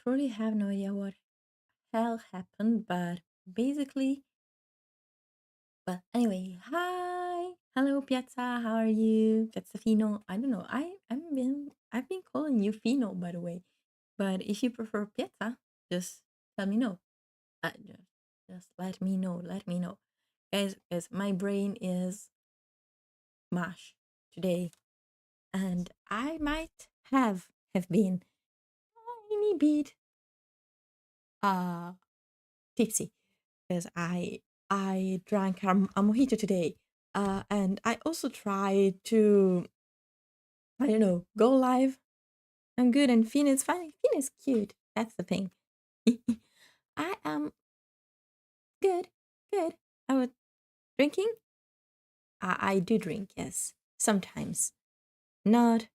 truly have no idea what hell happened, but basically, well, anyway, hi, hello, Piazza. How are you, Piazza Fino? I don't know. I've been calling you Fino, by the way. But if you prefer Piazza, just tell me no. Just let me know. Let me know, guys. My brain is mush today, and I might have been tiny bit uh tipsy because I drank a mojito today, and I also tried to, I don't know, go live. I'm good, and Finn is funny. Finn is cute. That's the thing. I am good, good. I was drinking. I do drink, yes, sometimes. Not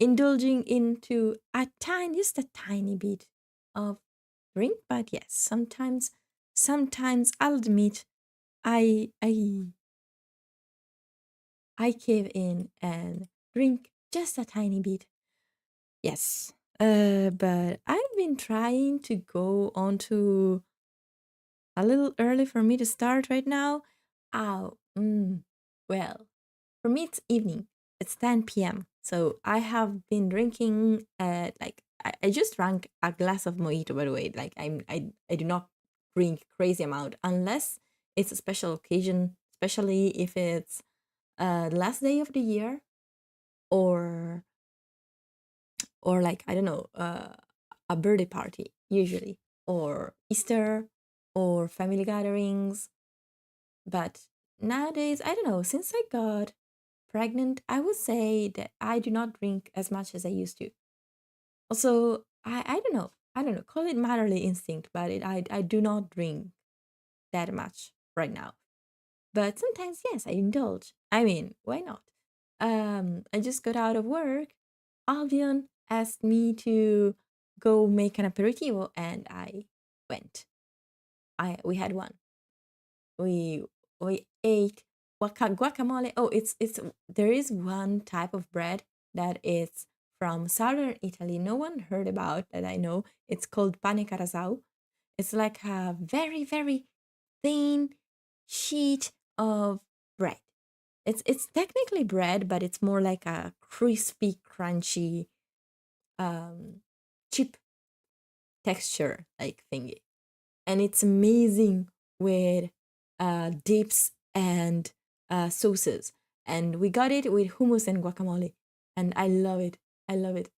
indulging into just a tiny bit of drink, but yes, sometimes I'll admit I I I cave in and drink just a tiny bit. Yes. But I've been trying to go on to a little early for me to start right now. Oh, well, for me it's evening. It's 10 p.m. So I have been drinking I just drank a glass of mojito, by the way. Like I do not drink crazy amount unless it's a special occasion, especially if it's the last day of the year, or like, I don't know, a birthday party usually, or Easter, or family gatherings. But nowadays, I don't know, since I got pregnant, I would say that I do not drink as much as I used to. Also, I don't know, call it motherly instinct, but I do not drink that much right now. But sometimes, yes, I indulge. I mean, why not? I just got out of work. Albion asked me to go make an aperitivo, and I went. We had one. We we ate guacamole. Oh, it's there is one type of bread that is from southern Italy. No one heard about that I know. It's called pane carasau. It's like a very thin sheet of bread. It's technically bread, but it's more like a crispy, crunchy, um, chip texture like thingy, and it's amazing with dips and sauces. And we got it with hummus and guacamole, and I love it. I love it.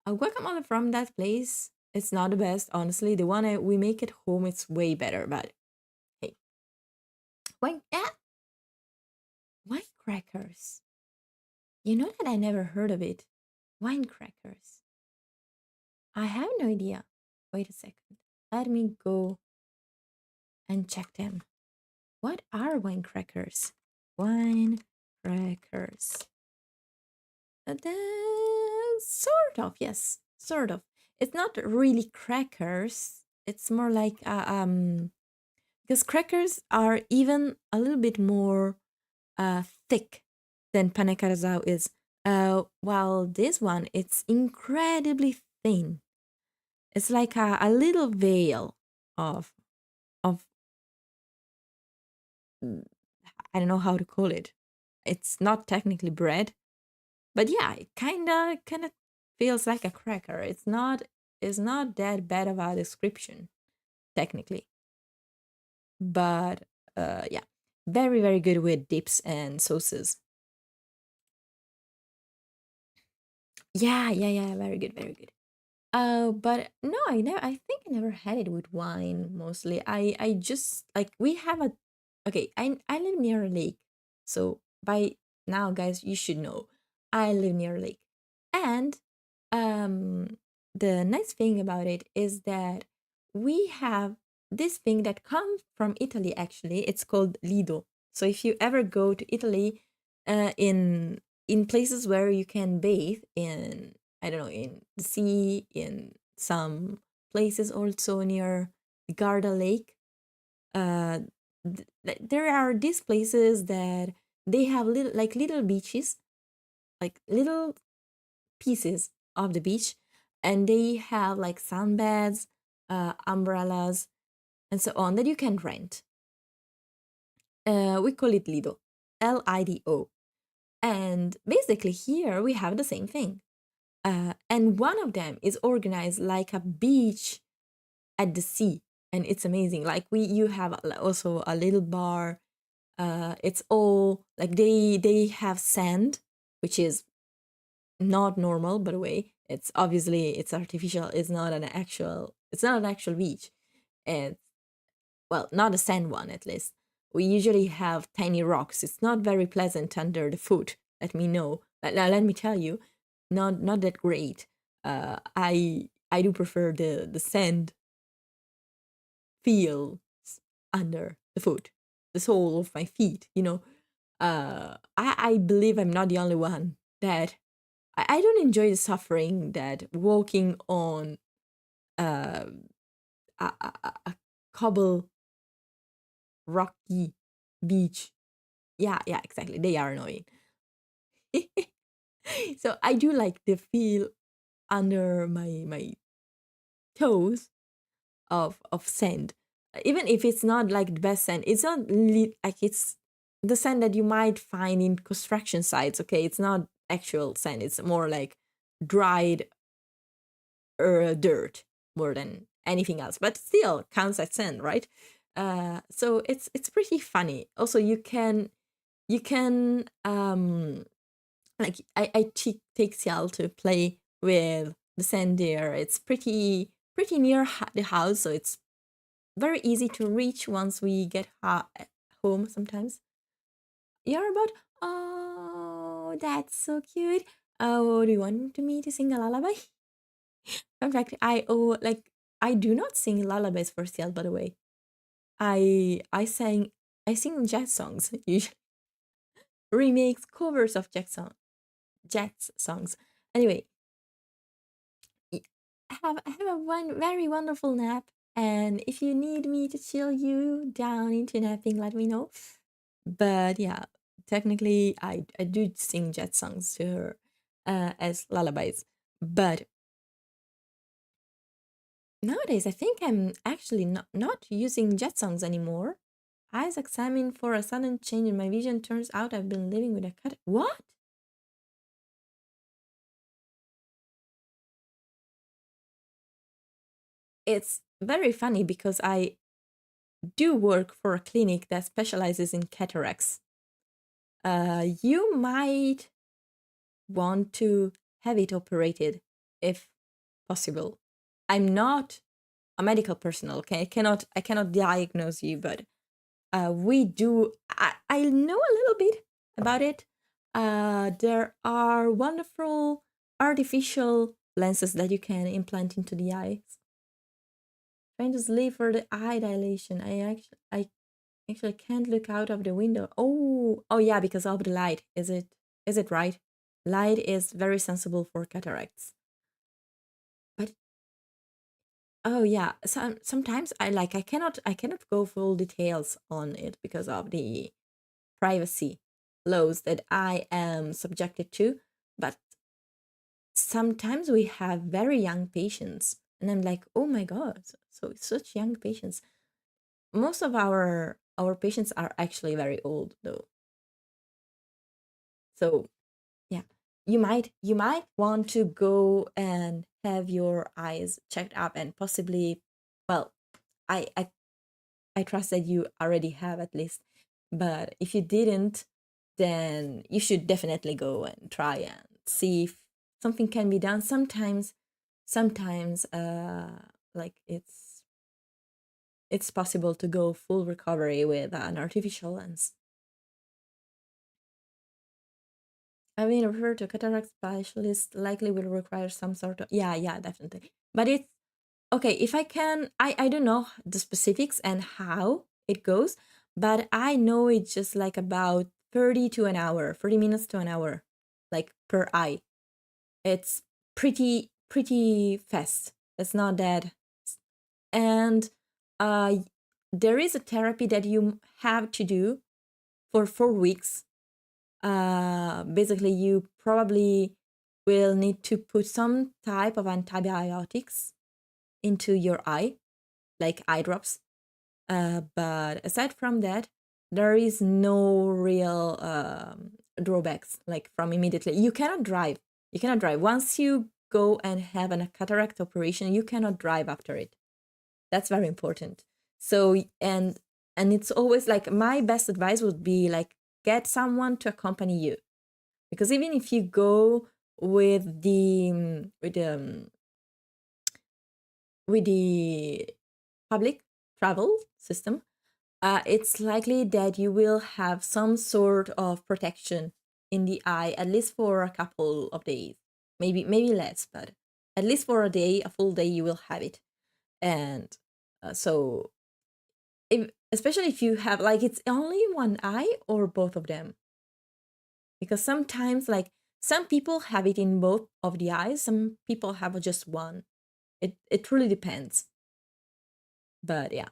Guacamole from that place, it's not the best, honestly. The one we make at home, it's way better. But hey, wine, wine crackers. You know that I never heard of it. Wine crackers. I have no idea. Wait a second. Let me go and check them. What are wine crackers? Wine crackers. Sort of, yes, sort of. It's not really crackers. It's more like because crackers are even a little bit more thick than pane carasau is. While this one, it's incredibly thin. It's like a little veil of of mm, I don't know how to call it. It's not technically bread, but yeah, it kind of feels like a cracker. It's not that bad of a description technically, but yeah, very good with dips and sauces. Yeah, very good, very good. But no, I think I never had it with wine. Mostly, I just like we have a. Okay, I live near a lake, so by now, guys, you should know I live near a lake, and um, the nice thing about it is that we have this thing that comes from Italy. Actually, it's called lido. So if you ever go to Italy, in places where you can bathe in, I don't know, in the sea, in some places also near Garda Lake. Uh, there are these places that they have little beaches, like little pieces of the beach, and they have like sunbeds, umbrellas, and so on that you can rent. We call it Lido, Lido. And basically, here we have the same thing. And one of them is organized like a beach at the sea, and it's amazing. Like you have also a little bar. It's all like they have sand, which is not normal, by the way. It's obviously it's artificial. It's not an actual. It's not an actual beach. It's, well, not a sand one at least. We usually have tiny rocks. It's not very pleasant under the foot. Let me know. Let me tell you, not that great. I do prefer the sand feels under the foot, the sole of my feet. I believe I'm not the only one that I don't enjoy the suffering that walking on uh, a cobble rocky beach. Yeah, exactly. They are annoying. So I do like the feel under my toes of sand, even if it's not like the best sand. It's not like it's the sand that you might find in construction sites. Okay, it's not actual sand. It's more like dried dirt more than anything else, but still counts as sand, right? So it's pretty funny. Also, you can like take Ciel to play with the sand there. It's pretty near the house, so it's very easy to reach once we get home. Sometimes you're about. Oh, that's so cute. Oh, do you want me to sing a lullaby? In fact, I do not sing lullabies for Ciel. By the way, I sing jazz songs usually, remakes, covers of jazz songs. Anyway, have a one very wonderful nap. And if you need me to chill you down into napping, let me know. But yeah, technically, I do sing jazz songs to her as lullabies. But nowadays, I think I'm actually not using jet songs anymore. Eyes examined for a sudden change in my vision. Turns out I've been living with a cat. What? It's very funny because I do work for a clinic that specializes in cataracts. You might want to have it operated if possible. I'm not a medical personnel, okay? I cannot diagnose you, but we do. I know a little bit about it. There are wonderful artificial lenses that you can implant into the eyes. Trying to sleep for the eye dilation. I actually can't look out of the window. Oh yeah, because of the light. Is it right? Light is very sensible for cataracts. But oh yeah, sometimes I cannot go full details on it because of the privacy laws that I am subjected to. But sometimes we have very young patients, and I'm like, oh my god, so such young patients. Most of our patients are actually very old though. So yeah, you might want to go and have your eyes checked up and possibly, well, I I I trust that you already have at least. But if you didn't, then you should definitely go and try and see if something can be done. Sometimes like it's possible to go full recovery with an artificial lens. I mean, refer to cataract specialist likely will require some sort of, yeah, definitely. But it's okay if I can. I don't know the specifics and how it goes, but I know it's just like about 30 minutes to an hour, like per eye. It's pretty fast. It's not that. And uh there is a therapy that you have to do for 4 weeks. Basically you probably will need to put some type of antibiotics into your eye, like eye drops. But aside from that, there is no real drawbacks like from immediately. You cannot drive. You cannot drive. Once you go and have a cataract operation, you cannot drive after it. That's very important. So and it's always like my best advice would be like get someone to accompany you, because even if you go with the public travel system, it's likely that you will have some sort of protection in the eye, at least for a couple of days, maybe less, but at least for a day, a full day, you will have it. And so, especially if you have like it's only one eye or both of them, because sometimes like some people have it in both of the eyes, some people have just one. It really depends. But yeah.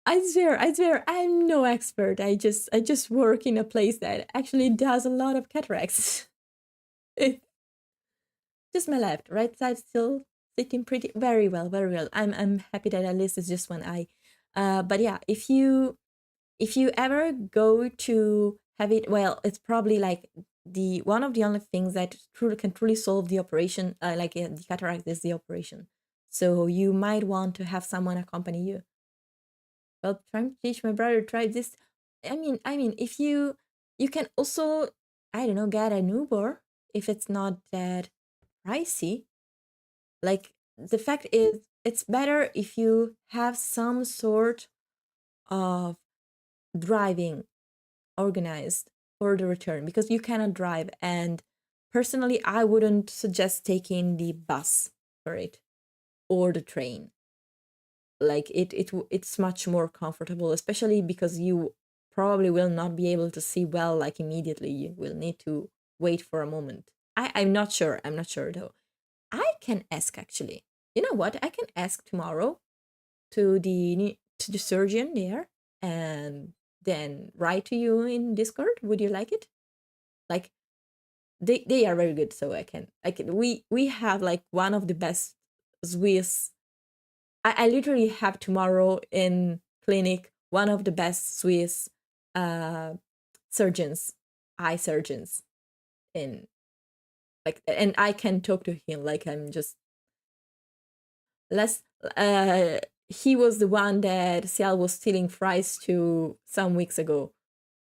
I swear, I'm no expert. I just work in a place that actually does a lot of cataracts. Just my left, right side still sitting pretty very well, very well. I'm happy that at least it's just one eye. But yeah, if you ever go to have it, well, it's probably like the one of the only things that truly solve the operation, the cataract is the operation. So you might want to have someone accompany you. Well, trying to teach my brother try this. I mean, if you can also, I don't know, get a Uber if it's not that pricey. Like the fact is, it's better if you have some sort of driving organized for the return, because you cannot drive. And personally, I wouldn't suggest taking the bus for it or the train. Like it's much more comfortable, especially because you probably will not be able to see well like immediately. You will need to wait for a moment. I'm not sure though. I can ask, actually. You know what, I can ask tomorrow to the surgeon there, and then write to you in Discord. Would you like it? Like they are very good, so I can we have like one of the best Swiss. I literally have tomorrow in clinic one of the best Swiss uh, surgeons, eye surgeons in, like, and I can talk to him like I'm just less. He was the one that Ciel was stealing fries to some weeks ago.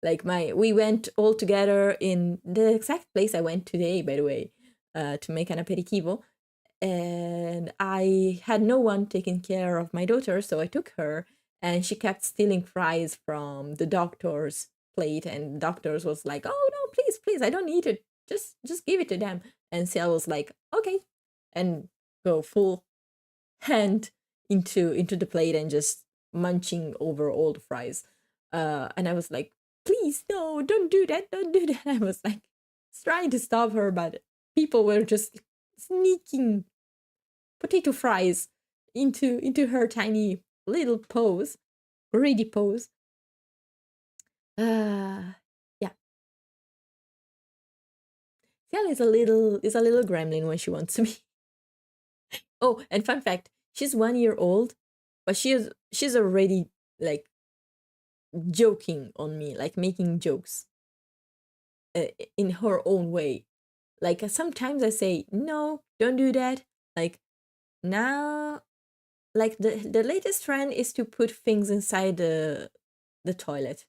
Like we went all together in the exact place I went today, by the way, to make an aperitivo, and I had no one taking care of my daughter, so I took her, and she kept stealing fries from the doctor's plate, and the doctor's was like, "Oh no, please, please, I don't need it. Just give it to them." And Ciel was like, "Okay," and go full hand into the plate and just munching over all the fries. And I was like, "Please, no, don't do that, don't do that." I was like trying to stop her, but people were just sneaking potato fries into her tiny little pose, greedy pose. Yeah, Ciel is a little gremlin when she wants to be. Oh, and fun fact, she's 1 year old, but she's already like joking on me, like making jokes uh, in her own way. Like sometimes I say, "No, don't do that." Like now, like the latest trend is to put things inside the toilet.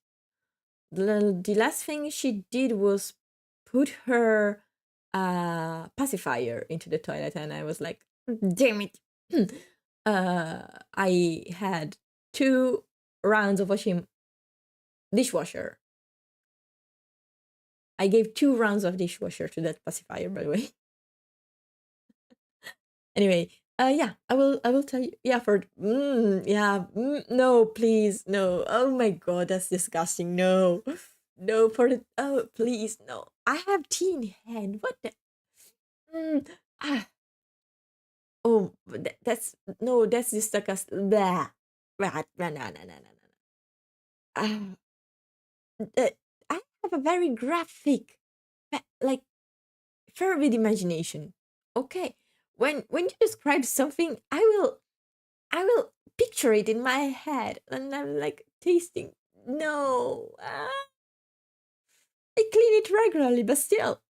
The last thing she did was put her pacifier into the toilet, and I was like, "Damn it!" I had 2 rounds of washing dishwasher. I gave 2 rounds of dishwasher to that pacifier, by the way. Anyway, yeah, I will tell you. Yeah, yeah, no, please, no. Oh my god, that's disgusting. No, no, oh, please, no. I have tea in hand. What the? Mm, ah, oh, that's no, that's just disgusting. Blah, blah, no, no, no, no, no, no. Ah, I have a very graphic, like fervid imagination. Okay, when you describe something, I will picture it in my head, and I'm like tasting. No, I clean it regularly, but still.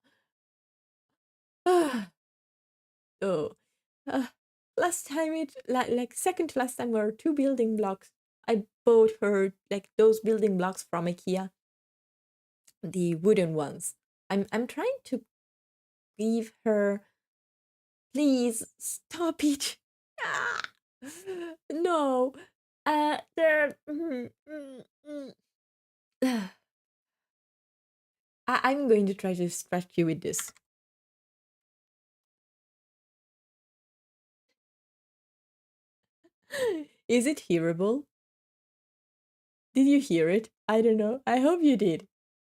Oh, uh, last time like second to last time were two building blocks. I bought her like those building blocks from IKEA, the wooden ones. I'm trying to give her. Please stop it. Ah, no. There. I'm going to try to distract you with this. Is it hearable? Did you hear it? I don't know. I hope you did,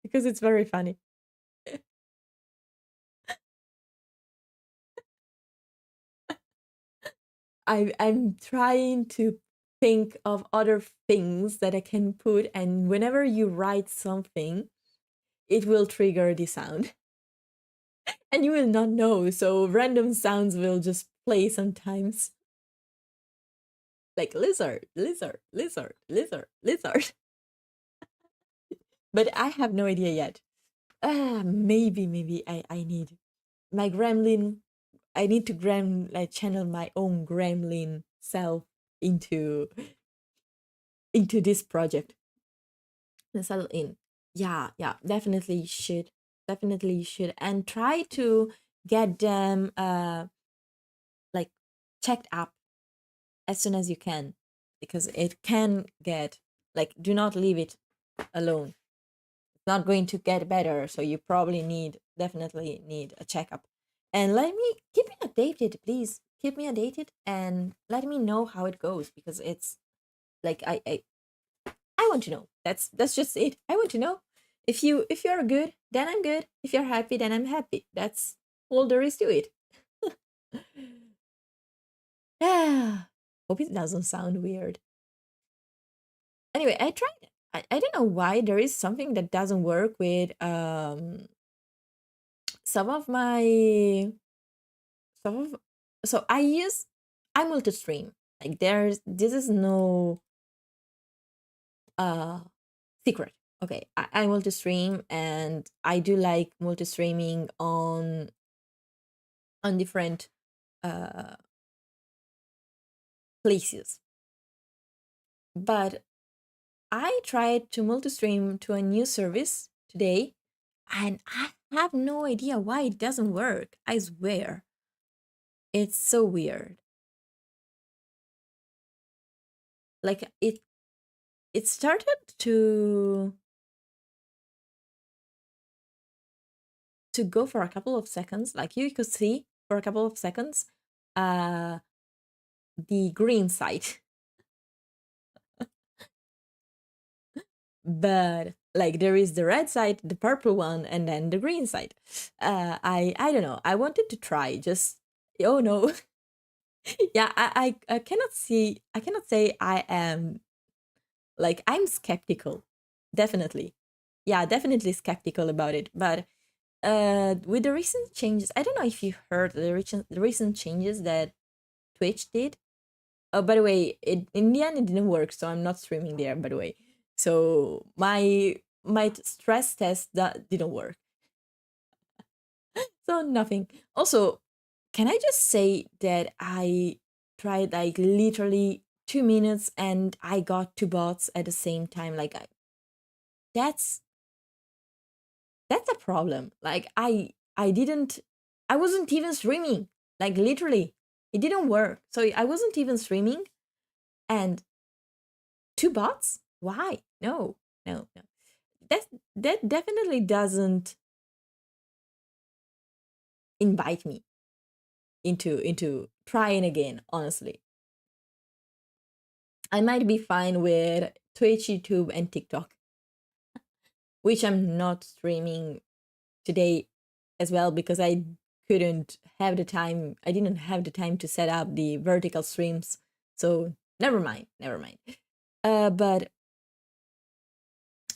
because it's very funny. I'm trying to think of other things that I can put, and whenever you write something, it will trigger the sound. And you will not know, so random sounds will just play sometimes. Like lizard, lizard, lizard, lizard, lizard. But I have no idea yet. Maybe I need my gremlin. I need to like channel my own gremlin self into this project and settle in. Yeah, yeah, definitely should, and try to get them like checked up as soon as you can, because it can get like, do not leave it alone. It's not going to get better, so you probably definitely need a checkup. And let me keep me updated, please. Keep me updated and let me know how it goes, because it's like I want to know. That's just it. I want to know. If you're good, then I'm good. If you're happy, then I'm happy. That's all there is to it. Ah, hope it doesn't sound weird. Anyway, I tried it. I don't know why there is something that doesn't work with some of my some of so I multi-stream. Like this is no uh secret. Okay, I multi-stream, and I do like multi-streaming on different uh places. But I tried to multi-stream to a new service today, and I have no idea why it doesn't work. I swear. It's so weird. Like it started to go for a couple of seconds. Like you could see for a couple of seconds uh the green side. But like there is the red side, the purple one, and then the green side. I don't know. I wanted to try just, oh no. Yeah, I cannot see, I cannot say I am, like, I'm skeptical. Definitely. Yeah, definitely skeptical about it. But with the recent changes, I don't know if you heard the recent changes that Twitch did. Oh, by the way, in the end it didn't work, so I'm not streaming there, by the way. So my stress test that didn't work. So nothing. Also, can I just say that I tried like literally 2 minutes and I got two bots at the same time. Like that's that's a problem. Like I didn't, I wasn't even streaming. Like literally, it didn't work. So I wasn't even streaming, and two bots? Why? No, no, no. That that definitely doesn't invite me into trying again, honestly. I might be fine with Twitch, YouTube, and TikTok, which I'm not streaming today as well, because I couldn't have the time. I didn't have the time to set up the vertical streams. So never mind, never mind. But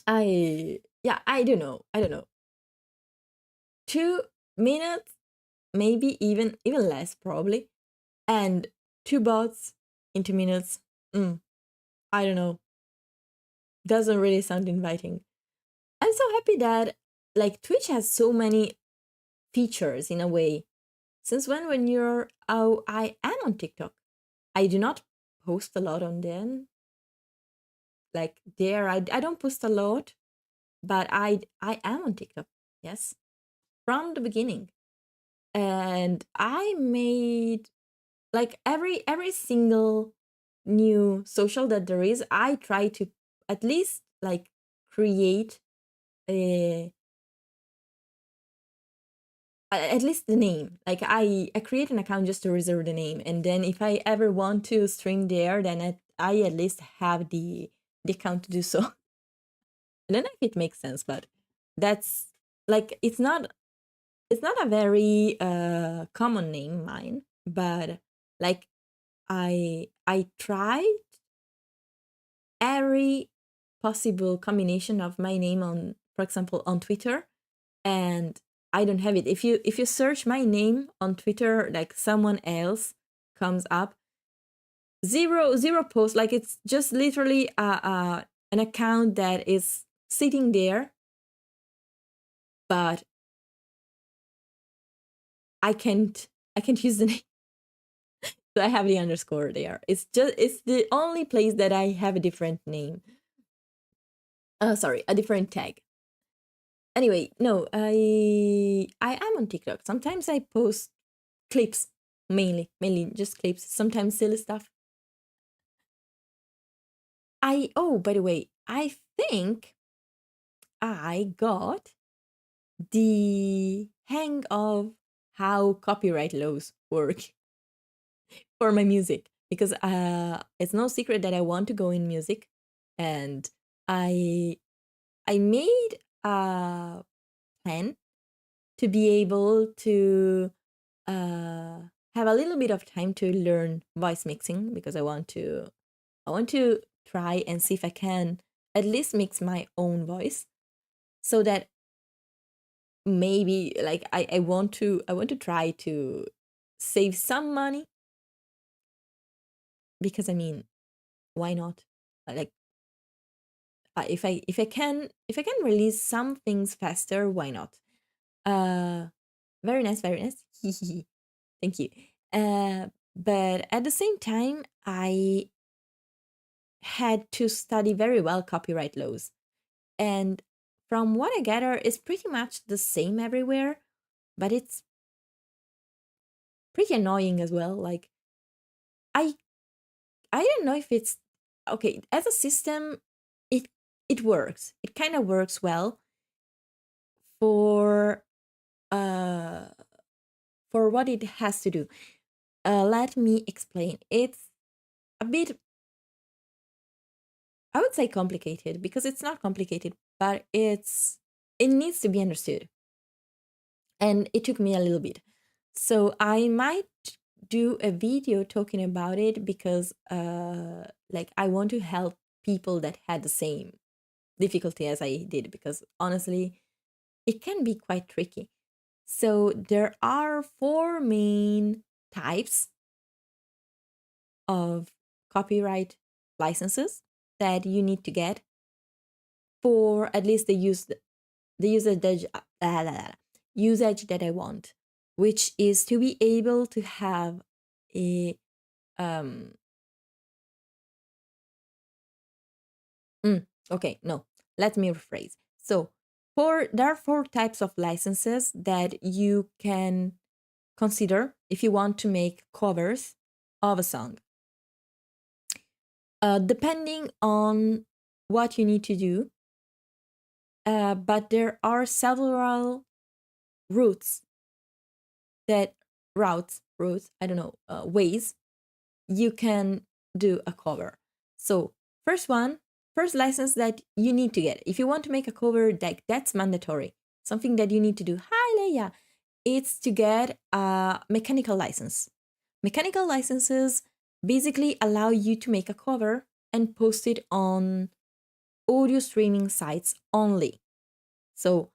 I Yeah, I don't know. I don't know. 2 minutes, maybe even less probably, and two bots in 2 minutes. I don't know. Doesn't really sound inviting. I'm so happy that like Twitch has so many features in a way. Since when you're oh, I am on TikTok. I do not post a lot on them. Like there, I don't post a lot, but I am on TikTok. Yes, from the beginning, and I made like every single new social that there is. I try to at least like create a at least the name. Like I create an account just to reserve the name, and then if I ever want to stream there, then I at least have the account to do so. I don't know if it makes sense, but that's like it's not a very common name mine, but like I tried every possible combination of my name on, for example, on Twitter, and I don't have it. If you search my name on Twitter, like someone else comes up, zero posts. Like it's just literally an account that is sitting there, but I can't use the name. So I have the underscore there. It's the only place that I have a different name. Sorry, a different tag. Anyway, no, I am on TikTok. Sometimes I post clips, mainly just clips. Sometimes silly stuff. By the way, I think I got the hang of how copyright laws work for my music, because it's no secret that I want to go in music, and I I made a plan to be able to have a little bit of time to learn voice mixing, because I want to try and see if I can at least mix my own voice, so that maybe like I want to try to save some money, because I mean, why not? Like if I can release some things faster, why not? Uh Very nice, very nice. Thank you. But at the same time, I had to study very well copyright laws. And from what I gather, it's pretty much the same everywhere, but it's pretty annoying as well. Like I I don't know if it's okay, as a system, it it works. It kind of works well for uh for what it has to do. Let me explain. It's a bit, I would say, complicated, because it's not complicated, but it needs to be understood. And it took me a little bit. So I might do a video talking about it, because like I want to help people that had the same difficulty as I did, because honestly, it can be quite tricky. So there are four main types of copyright licenses that you need to get for at least the usage that I want, which is to be able to have a um okay, no, let me rephrase. So there are four types of licenses that you can consider if you want to make covers of a song. Depending on what you need to do, but there are several routes routes, I don't know, ways you can do a cover. So first license that you need to get if you want to make a cover, that's mandatory. Something that you need to do. Hi, Leia. It's to get a mechanical license. Mechanical licenses basically allow you to make a cover and post it on audio streaming sites only. So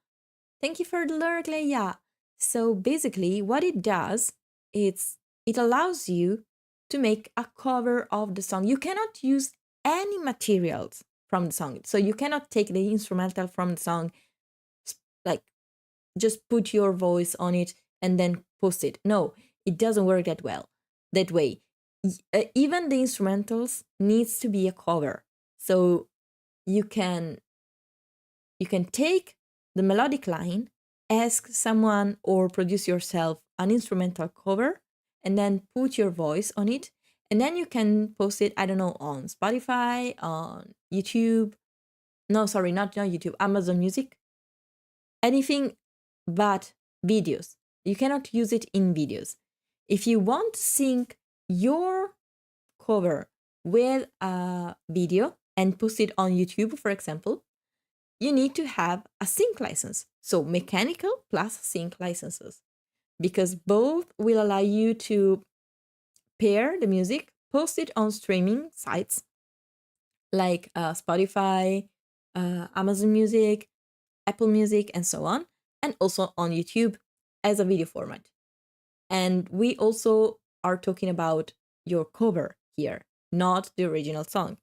thank you for the lurk, Leia. So basically, what it does, it allows you to make a cover of the song. You cannot use any materials from the song. So you cannot take the instrumental from the song, like just put your voice on it and then post it. No, it doesn't work that way. Even the instrumentals needs to be a cover. So you can take the melodic line, ask someone or produce yourself an instrumental cover, and then put your voice on it. And then you can post it, I don't know, on Spotify, on YouTube. No, sorry, not YouTube, Amazon Music. Anything but videos. You cannot use it in videos. If you want to sync your cover with a video and post it on YouTube, for example, you need to have a sync license. So mechanical plus sync licenses, because both will allow you to pair the music, post it on streaming sites like Spotify, Amazon Music, Apple Music, and so on, and also on YouTube as a video format. And we also are talking about your cover here, not the original song.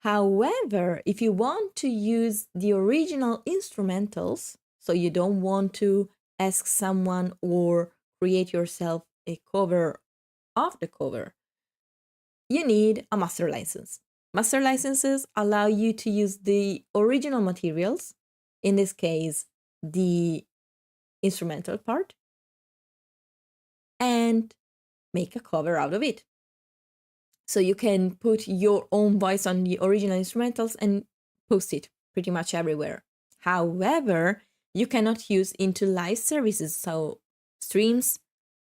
However, if you want to use the original instrumentals, so you don't want to ask someone or create yourself a cover of the cover, you need a master license. Master licenses allow you to use the original materials, in this case, the instrumental part, and make a cover out of it. So you can put your own voice on the original instrumentals and post it pretty much everywhere. However, you cannot use into live services, so streams,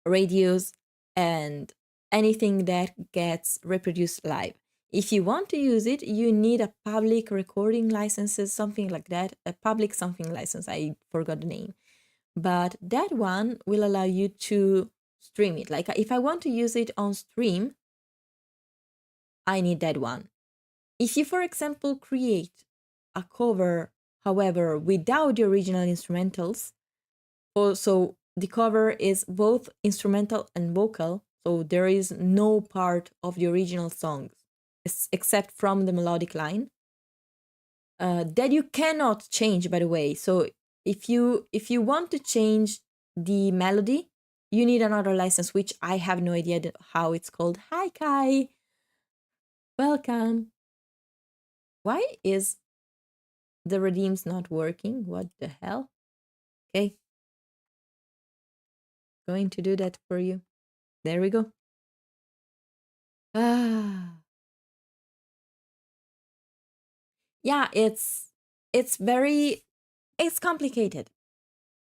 radios, and anything that gets reproduced live. If you want to use it, you need a public recording licenses, something like that, a public something license. I forgot the name. But that one will allow you to stream it. Like if I want to use it on stream, I need that one. If you, for example, create a cover, however, without the original instrumentals, so the cover is both instrumental and vocal, so there is no part of the original song except from the melodic line, that you cannot change, by the way. So if you want to change the melody, you need another license, which I have no idea how it's called. Hi, Kai. Welcome. Why is the redeems not working? What the hell? Okay. Going to do that for you. There we go. Ah. Yeah, it's complicated.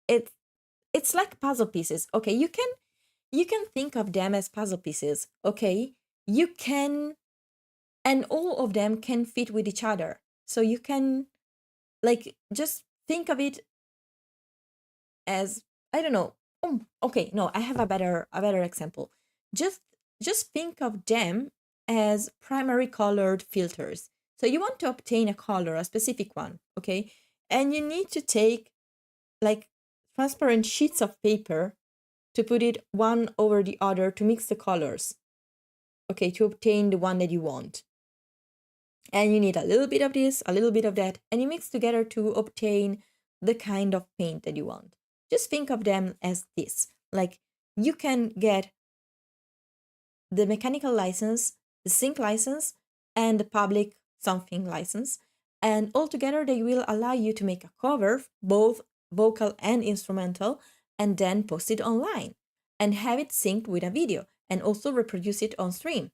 It's like puzzle pieces. Okay, you can think of them as puzzle pieces. Okay? You can, and all of them can fit with each other. So you can, like, just think of it as, I don't know. Okay, no, I have a better example. Just think of them as primary colored filters. So you want to obtain a color, a specific one, okay? And you need to take like transparent sheets of paper to put it one over the other to mix the colors, okay, to obtain the one that you want. And you need a little bit of this, a little bit of that, and you mix together to obtain the kind of paint that you want. Just think of them as this. Like you can get the mechanical license, the sync license, and the public something license. And altogether, they will allow you to make a cover, both vocal and instrumental, and then post it online and have it synced with a video and also reproduce it on stream.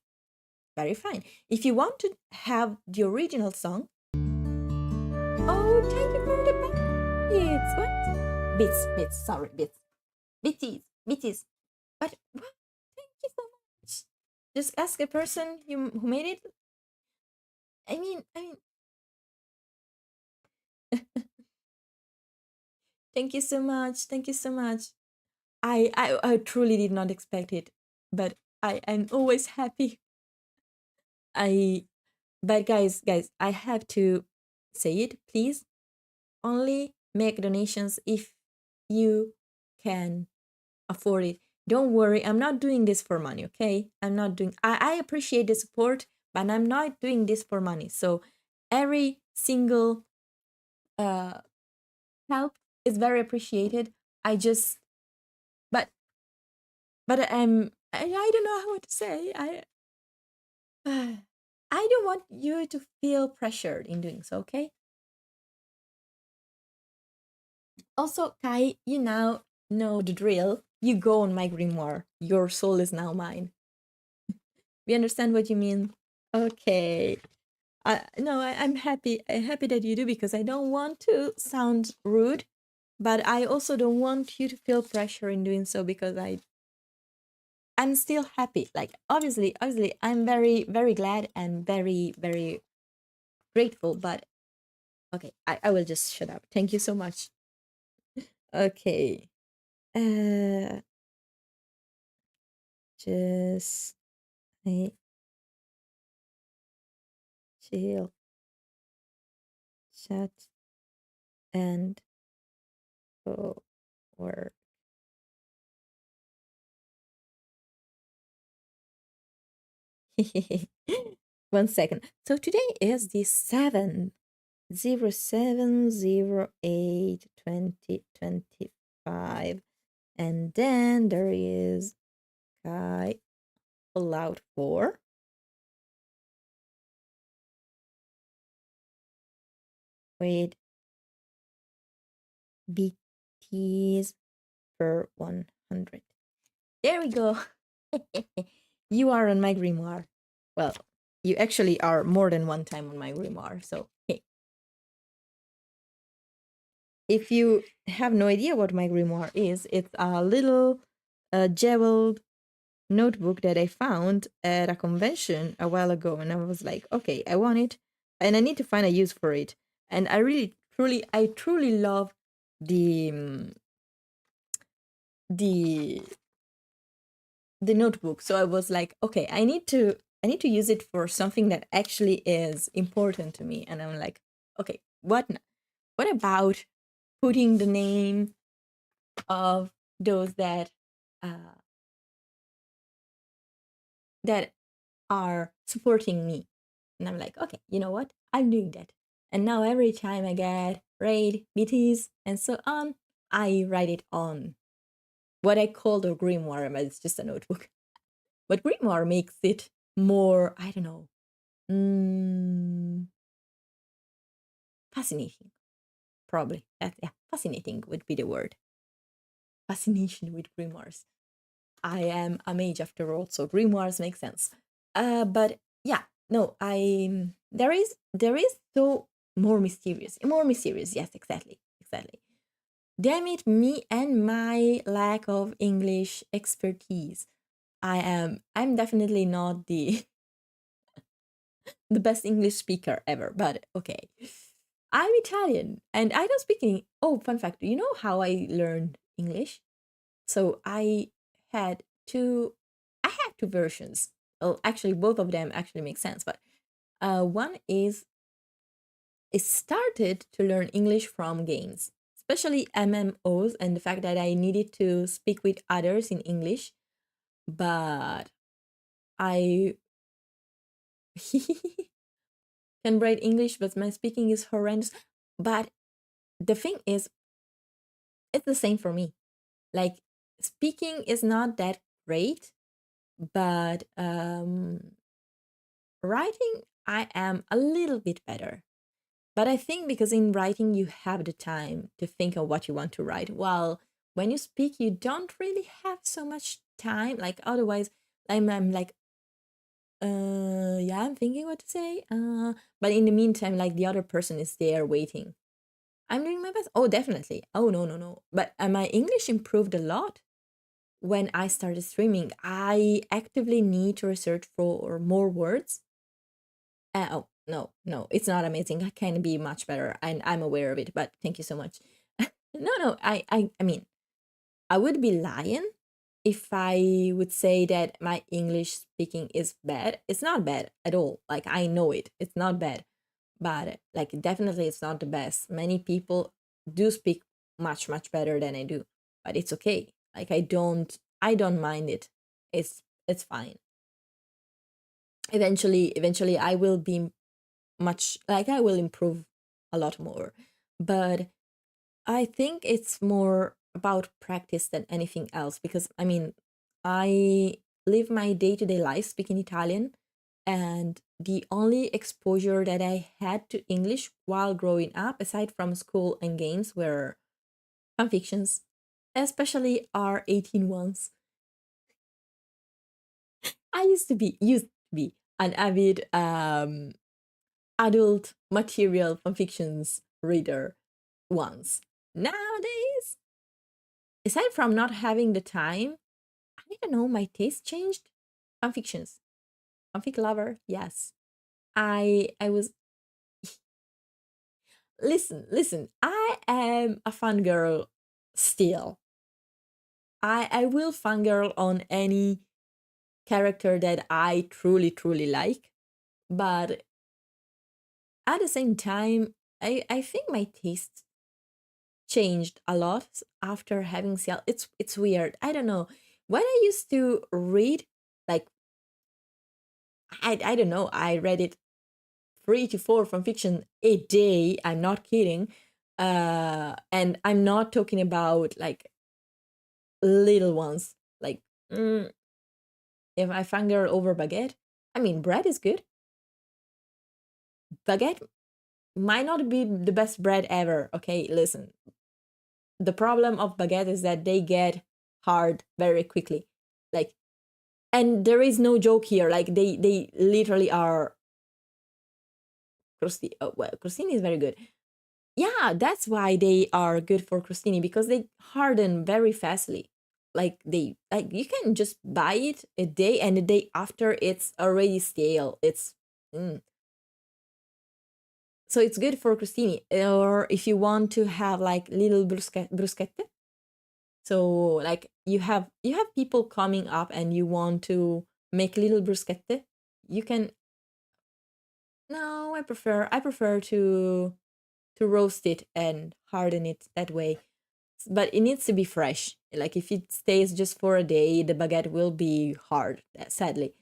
Very fine. If you want to have the original song, oh, thank you for the bits. What? Bits, sorry, bits. Bitties. But what? Thank you so much. Just ask a person who made it. I mean, thank you so much. Thank you so much. I truly did not expect it, but I'm always happy. But guys, I have to say it, please. Only make donations if you can afford it. Don't worry, I'm not doing this for money, okay? I appreciate the support, but I'm not doing this for money. So every single uh help is very appreciated. I just but I don't know how to say. I don't want you to feel pressured in doing so, okay? Also, Kai, you now know the drill. You go on my grimoire. Your soul is now mine. We understand what you mean. Okay. No, I'm happy. I'm happy that you do because I don't want to sound rude, but I also don't want you to feel pressure in doing so because I'm still happy. Like obviously, I'm very very glad and very very grateful. But okay, I will just shut up. Thank you so much. Okay. Uh, just I chill, chat, and go work. 1 second. So today is the 7th, 0708 2025. And then there is Kai allowed for. Wait, BTs per 100. There we go. You are on my grimoire. Well, you actually are more than one time on my grimoire. So, hey, if you have no idea what my grimoire is, it's a little jeweled notebook that I found at a convention a while ago, and I was like, okay, I want it, and I need to find a use for it. And I truly love the the the notebook. So I was like, okay, I need to use it for something that actually is important to me. And I'm like, okay, what about putting the name of those uh that are supporting me? And I'm like, okay, you know what? I'm doing that. And now every time I get raid, BTs, and so on, I write it on what I call the grimoire, but it's just a notebook. But grimoire makes it more, I don't know, fascinating. Probably. Yeah, fascinating would be the word. Fascination with grimoires. I am a mage after all, so grimoires make sense. But yeah, no, there is so more mysterious. Yes, exactly, exactly. Damn it, me and my lack of English expertise. I'm definitely not the the best English speaker ever, but okay. I'm Italian and I don't speak English. Oh, fun fact, do you know how I learned English? So had two I had two versions. Well, actually both of them actually make sense, but one is I started to learn English from games, especially MMOs and the fact that I needed to speak with others in English, but I can write English, but my speaking is horrendous. But the thing is, it's the same for me. Like speaking is not that great, but writing I am a little bit better. But I think because in writing you have the time to think of what you want to write, while when you speak you don't really have so much time. Like otherwise, I'm like, yeah, I'm thinking what to say. But in the meantime, like the other person is there waiting. I'm doing my best. Oh, definitely. Oh no, no, no. But my English improved a lot when I started streaming. I actively need to research for more words. Oh no, no, it's not amazing. I can be much better, and I'm aware of it. But thank you so much. No, no. I mean, I would be lying if I would say that my English speaking is bad. It's not bad at all. Like I know it. It's not bad, but like definitely it's not the best. Many people do speak much better than I do, but it's okay. Like I don't mind it. It's fine. Eventually I will be much like I will improve a lot more. But I think it's more about practice than anything else because I mean, I live my day-to-day life speaking Italian, and the only exposure that I had to English while growing up, aside from school and games, were fanfictions, especially R18 ones. I used to be an avid adult material fanfictions reader once. Nowadays, aside from not having the time, I don't know, my taste changed. Fanfictions. Fanfic lover, yes. I was listen, I am a fangirl still. I will fangirl on any character that I truly like, but at the same time, I think my taste changed a lot after having Ciel. It's weird. I don't know. When I used to read, like I don't know, I read it 3 to 4 from fiction a day. I'm not kidding. And I'm not talking about like little ones. Like if I fangirl over baguette, I mean bread is good. Baguette might not be the best bread ever. Okay, listen. The problem of baguette is that they get hard very quickly. Like, and there is no joke here. Like they literally are crusty. Oh, well, crostini is very good. Yeah, that's why they are good for crostini because they harden very fastly. Like they like you can just buy it a day and a day after it's already stale. It's mm. So it's good for crostini. Or if you want to have like little bruschette. So like you have people coming up and you want to make little bruschette, you can. No, I prefer to roast it and harden it that way. But it needs to be fresh. Like if it stays just for a day, the baguette will be hard, sadly.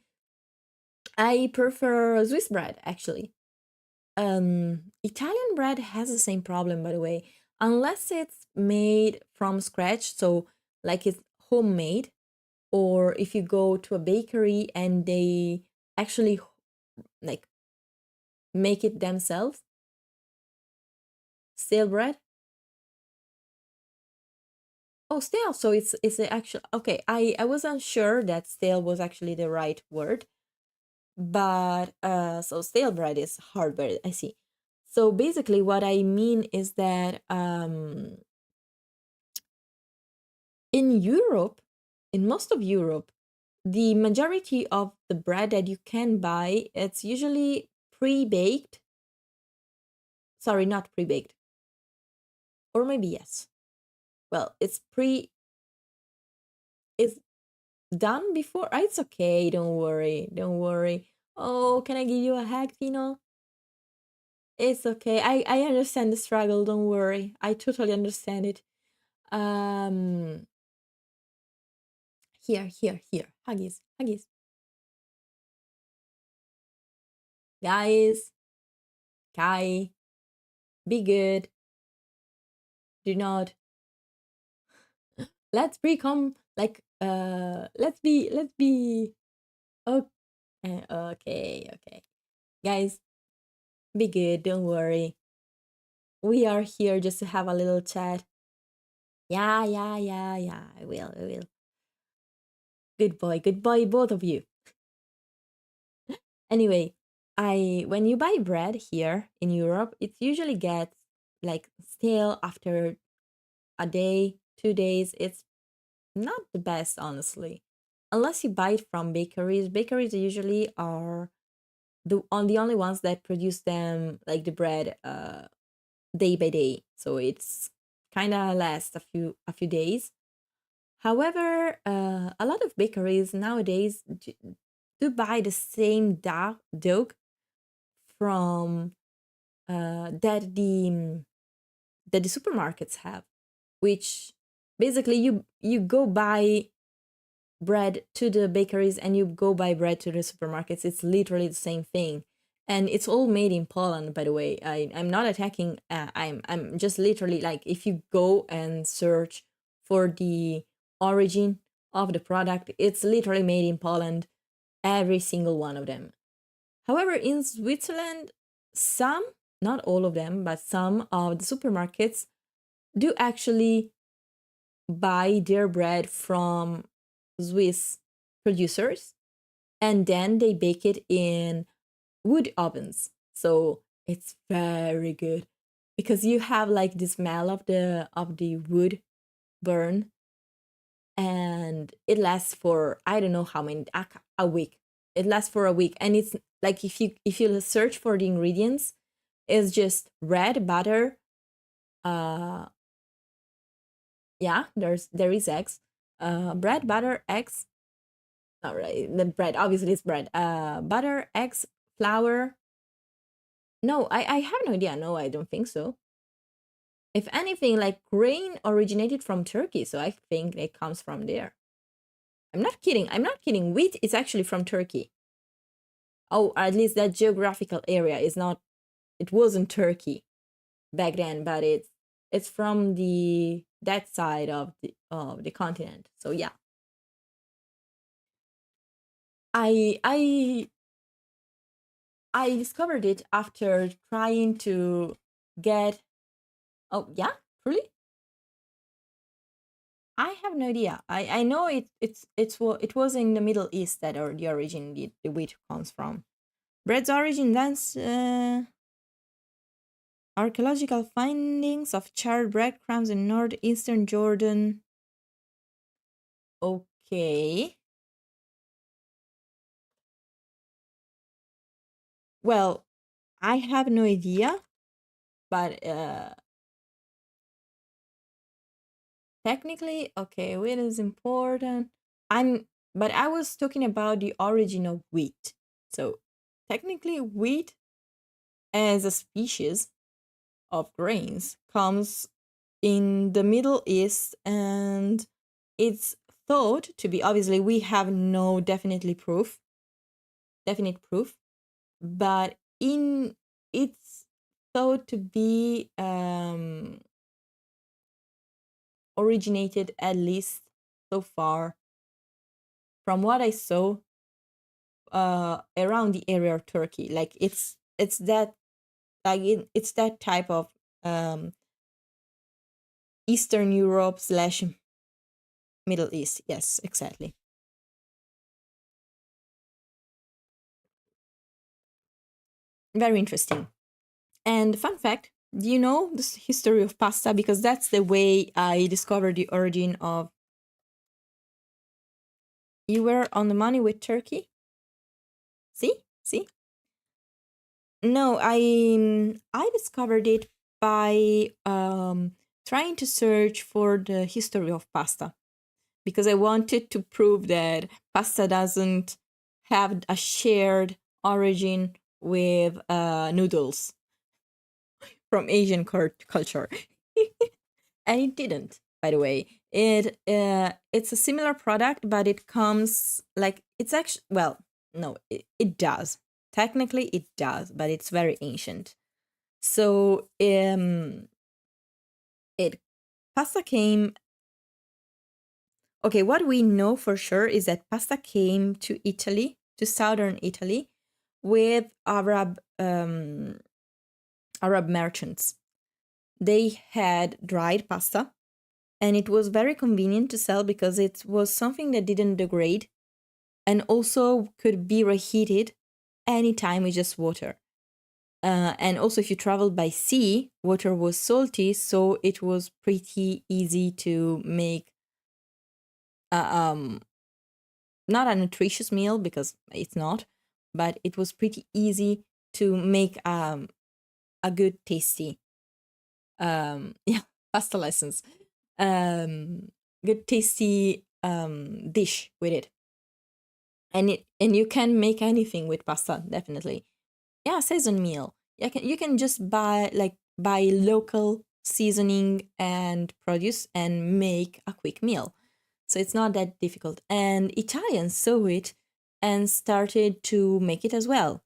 I prefer Swiss bread actually. Italian bread has the same problem, by the way. Unless it's made from scratch, so like it's homemade, or if you go to a bakery and they actually like make it themselves, stale bread. Oh, stale. So it's the actual. Okay, I wasn't sure that stale was actually the right word, but so stale bread is hard bread. I see. So basically, what I mean is that in Europe, in most of Europe, the majority of the bread that you can buy, it's usually pre-baked. Sorry, not pre-baked, or maybe yes. Well, it's done before. It's okay. Don't worry. Don't worry. Oh, can I give you a hug, Tino? It's okay. I understand the struggle. Don't worry. I totally understand it. Um, here. Huggies, huggies. Guys, Kai, be good. Do not. Let's become like let's be okay. Okay. Guys, be good. Don't worry. We are here just to have a little chat. Yeah. I will. Good boy, both of you. Anyway, I when you buy bread here in Europe, it usually gets like stale after a day, 2 days. It's not the best, honestly, unless you buy it from bakeries. Bakeries usually are the only ones that produce them like the bread day by day, so it's kind of lasts a few days. However, a lot of bakeries nowadays do buy the same dough from that that the supermarkets have, which basically you go buy bread to the bakeries and you go buy bread to the supermarkets. It's literally the same thing, and it's all made in Poland, by the way. I'm not attacking. I'm just literally like, if you go and search for the origin of the product, it's literally made in Poland, every single one of them. However, in Switzerland, some, not all of them, but some of the supermarkets do actually buy their bread from Swiss producers, and then they bake it in wood ovens. So it's very good because you have like the smell of the wood burn, and it lasts for, I don't know how many, a week. It lasts for a week, and it's like, if you search for the ingredients, it's just bread, butter, uh yeah, there is eggs, bread, butter, eggs. All right, the bread, obviously it's bread, butter, eggs, flour. No, I have no idea. No, I don't think so. If anything, like, grain originated from Turkey, so I think it comes from there. I'm not kidding. I'm not kidding. Wheat is actually from Turkey. Oh, at least that geographical area is not. It wasn't Turkey back then, but it's from that side of the continent. So yeah, I I I discovered it after trying to get. Oh yeah, really? I have no idea. I know it was in the Middle East that, or the origin the wheat comes from. Bread's origin thence. Archaeological findings of charred breadcrumbs in northeastern Jordan. Okay. Well, I have no idea, but technically, okay, wheat is important. But I was talking about the origin of wheat. So technically, wheat as a species of grains comes in the Middle East, and it's thought to be, obviously we have no definite proof, but it's thought to be originated, at least so far from what I saw, around the area of Turkey. Like, it's that, like, it's that type of Eastern Europe slash Middle East. Yes, exactly. Very interesting. And fun fact, do you know the history of pasta? Because that's the way I discovered the origin of. You were on the money with Turkey? See? See? No, I discovered it by trying to search for the history of pasta, because I wanted to prove that pasta doesn't have a shared origin with noodles from Asian culture. And it didn't, by the way. It's a similar product, but it comes, like, it's actually, well, no, it does. Technically it does, but it's very ancient. So it pasta came. Okay, what we know for sure is that pasta came to Italy, to southern Italy, with Arab merchants. They had dried pasta, and it was very convenient to sell because it was something that didn't degrade, and also could be reheated anytime with just water. And also, if you traveled by sea, water was salty, so it was pretty easy to make not a nutritious meal, because it's not, but it was pretty easy to make a good tasty yeah, pasta lessons, good tasty dish with it. And you can make anything with pasta, definitely. Yeah, season meal. You can just buy local seasoning and produce and make a quick meal. So it's not that difficult. And Italians saw it and started to make it as well.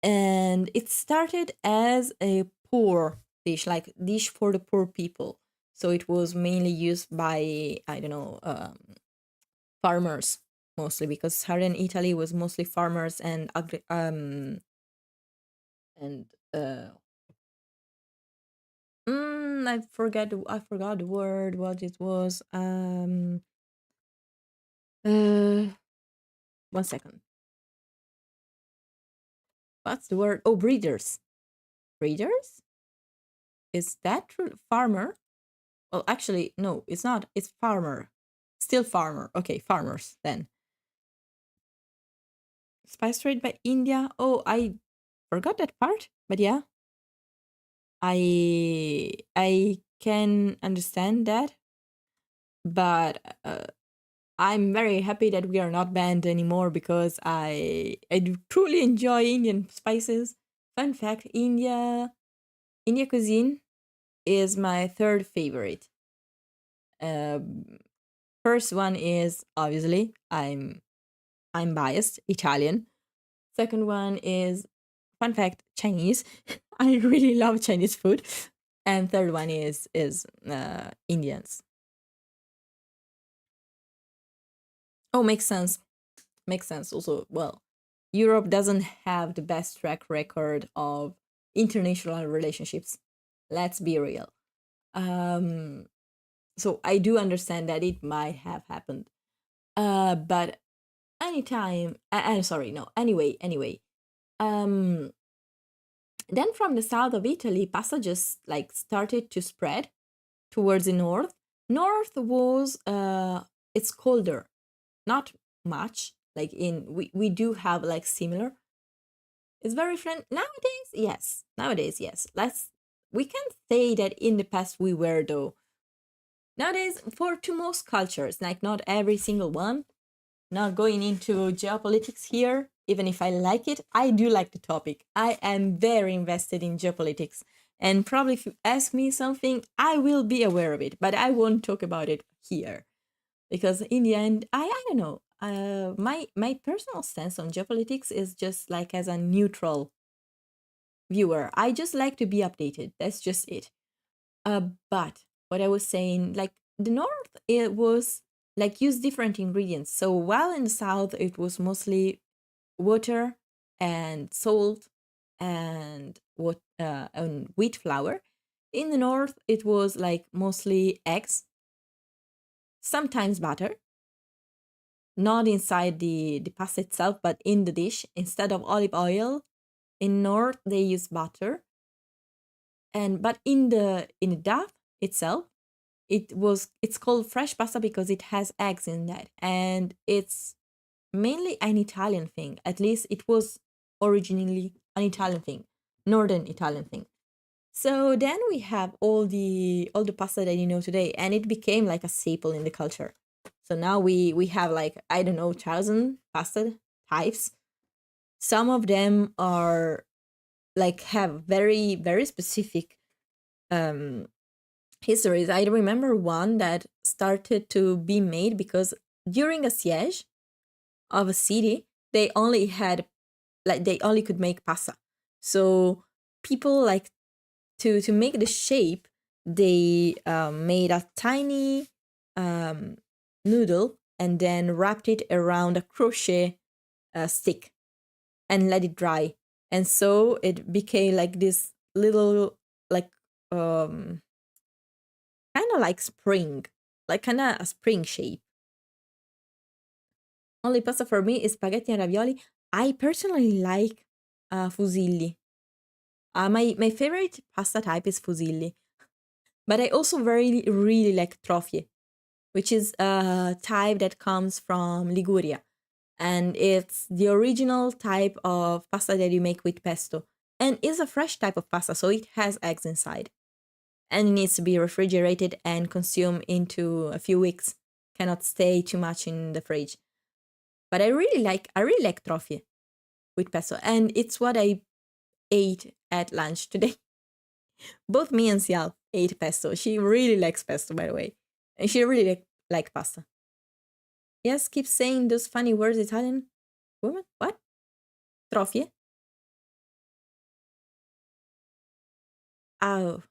And it started as a poor dish, like dish for the poor people. So it was mainly used by, I don't know, farmers mostly, because southern Italy was mostly farmers and I forgot the word what it was. Uh 1 second. What's the word? Oh, breeders. Breeders? Is that true? Farmer? Well, actually, no, it's not. It's farmer. Still farmer. Okay, farmers then. Spice trade by India. Oh, I forgot that part. But yeah, I can understand that. But I'm very happy that we are not banned anymore, because I do truly enjoy Indian spices. Fun fact: India cuisine is my third favorite. Um, First one is, obviously, I'm biased, Italian. Second one is, fun fact, Chinese. I really love Chinese food. And third one is Indians. Oh, makes sense. Makes sense. Also, well, Europe doesn't have the best track record of international relationships. Let's be real. Um, so I do understand that it might have happened. But anytime, I'm sorry, no. Anyway. Um, then from the south of Italy, pasta just like started to spread towards the north. North was it's colder, not much. Like we do have like similar. It's very friend nowadays. Yes, nowadays yes. We can't say that in the past we were though. Nowadays, for to most cultures, like not every single one. Not going into geopolitics here, even if I like it, I do like the topic. I am very invested in geopolitics. And probably if you ask me something, I will be aware of it, but I won't talk about it here. Because in the end, I don't know. My personal stance on geopolitics is just like as a neutral viewer. I just like to be updated. That's just it. But what I was saying, like the north, it was like use different ingredients. So while in the south, it was mostly water and salt and what and wheat flour. In the north, it was like mostly eggs, sometimes butter, not inside the pasta itself, but in the dish. Instead of olive oil, in north they use butter, and but in the dough itself, it's called fresh pasta because it has eggs in that, and it's mainly an Italian thing. At least it was originally an Italian thing, northern Italian thing. So then we have all the pasta that you know today, and it became like a staple in the culture. So now we have like, I don't know, 1,000 pasta types. Some of them are like have very very specific um histories. I remember one that started to be made because during a siege of a city, they only had like they only could make pasta. So people like to make the shape, they made a tiny um, noodle and then wrapped it around a crochet stick and let it dry. And so it became like this little like um kind of like spring, like kind of a spring shape. Only pasta for me is spaghetti and ravioli. I personally like fusilli. My favorite pasta type is fusilli, but I also very really like trofie, which is a type that comes from Liguria, and it's the original type of pasta that you make with pesto, and is a fresh type of pasta, so it has eggs inside, and it needs to be refrigerated and consumed into a few weeks. Cannot stay too much in the fridge. But I really like trofie with pesto, and it's what I ate at lunch today. Both me and Sial. ate pesto. She really likes pesto, by the way. And she really like pasta. Yes, keep saying those funny words, Italian woman. What? Trofie? Oh.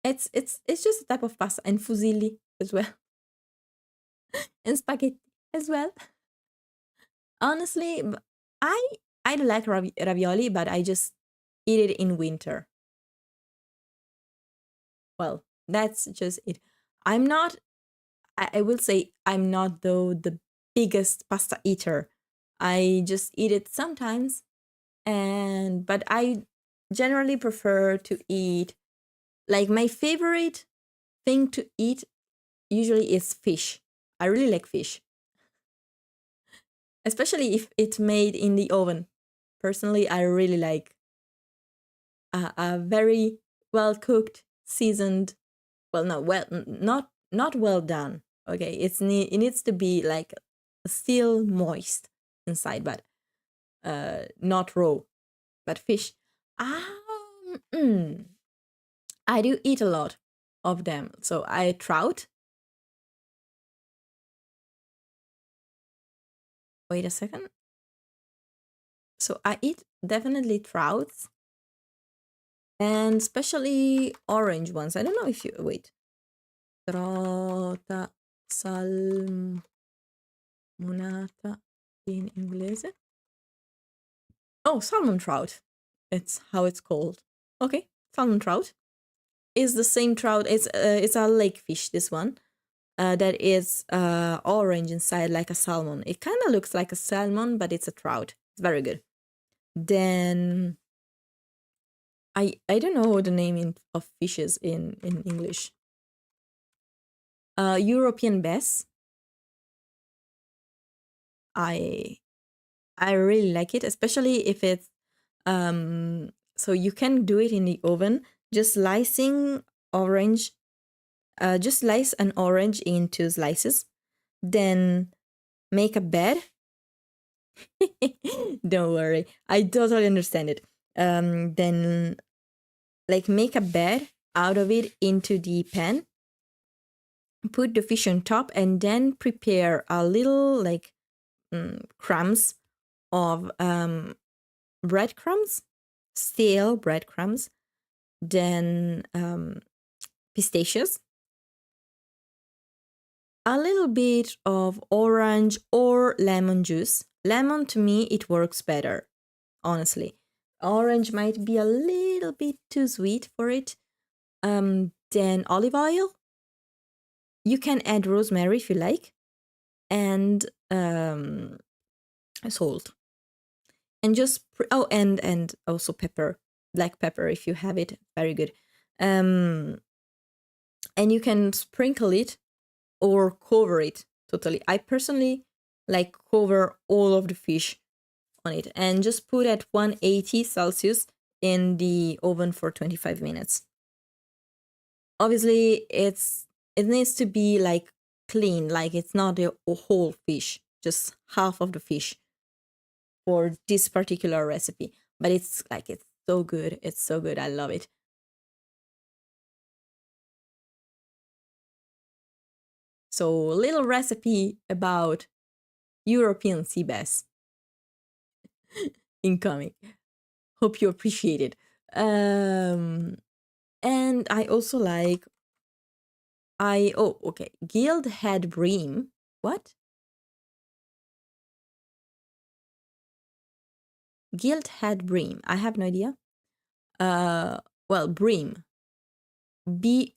It's just a type of pasta. And fusilli as well. And spaghetti as well. Honestly, I I don't like ravioli, but I just eat it in winter. Well, that's just it. I'm not. I will say I'm not though the biggest pasta eater. I just eat it sometimes, and but I generally prefer to eat, like, my favorite thing to eat usually is fish. I really like fish, especially if it's made in the oven. Personally, I really like a very well cooked, seasoned. Well, no, well, not well done. Okay, it needs to be like still moist inside, but not raw. But fish, mm, I do eat a lot of them. So I trout. Wait a second. So I eat definitely trouts, and especially orange ones. I don't know if you wait. Trota salmonata in inglese. Oh, salmon trout. It's how it's called. Okay, salmon trout is the same trout. It's a lake fish. This one, that is orange inside like a salmon. It kind of looks like a salmon, but it's a trout. It's very good. Then I don't know the name of fishes in English. European bass. I I really like it, especially if it's so you can do it in the oven, just slicing orange, just slice an orange into slices, then make a bed. Don't worry, I totally understand it. Then like make a bed out of it into the pan, put the fish on top, and then prepare a little like crumbs of breadcrumbs, stale breadcrumbs, then pistachios, a little bit of orange or lemon juice. Lemon, to me, it works better, honestly. Orange might be a little bit too sweet for it. Then olive oil. You can add rosemary if you like, and salt. And just and also pepper, black pepper if you have it. Very good. And you can sprinkle it or cover it totally. I personally like cover all of the fish on it and just put at 180 Celsius in the oven for 25 minutes. Obviously, it needs to be like clean, like it's not a whole fish, just half of the fish for this particular recipe. But it's so good. It's so good. I love it. So, little recipe about European sea bass incoming. Hope you appreciate it. And I also like okay, Guild Head Bream. What? Guild Head Bream. I have no idea. Well, Bream. Bream.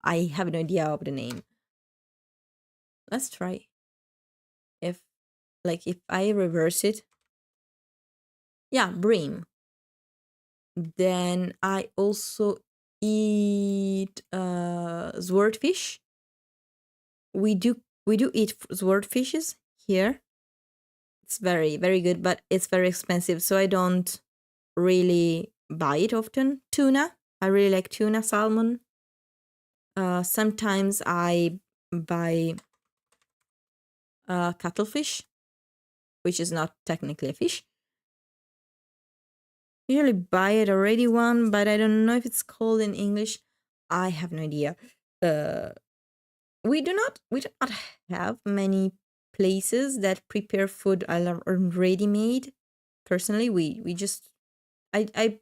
I have no idea of the name. Let's try. If I reverse it. Yeah, Bream. Then I also eat swordfish. We do eat swordfishes here. It's very, very good, but it's very expensive, so I don't really buy it often. Tuna. I really like tuna, salmon. Sometimes I buy cuttlefish, which is not technically a fish. usually buy it already one, but I don't know if it's called in English. I have no idea. Uh, we do not have many places that prepare food already made. Personally, we just I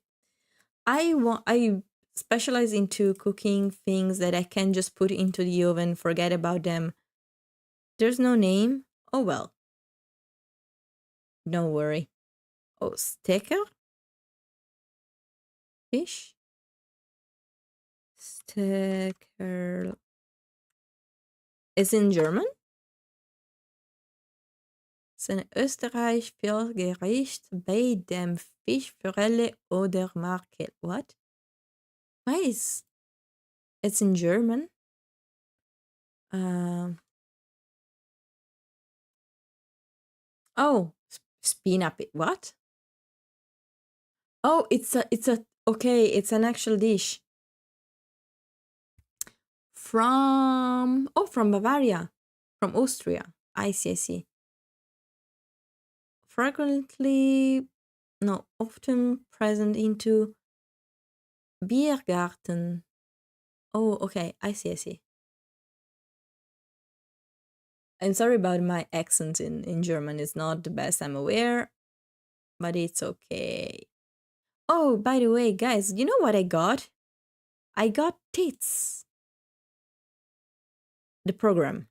specialize into cooking things that I can just put into the oven, forget about them. There's no name. Oh well, don't worry. Oh, steker fish, steker. Is in German. Ist in Österreich für Gericht bei dem Fischforelle oder Market. What? Why is it's in German? Um. Oh, spinapi. What? Oh, it's a okay. It's an actual dish from Bavaria, from Austria. I see. I see. Frequently, no, often present into Biergarten. Oh, okay. I see. I see. I'm sorry about my accent in German. It's not the best, I'm aware, but it's okay. Oh, by the way, guys, you know what I got? I got Tits, the program.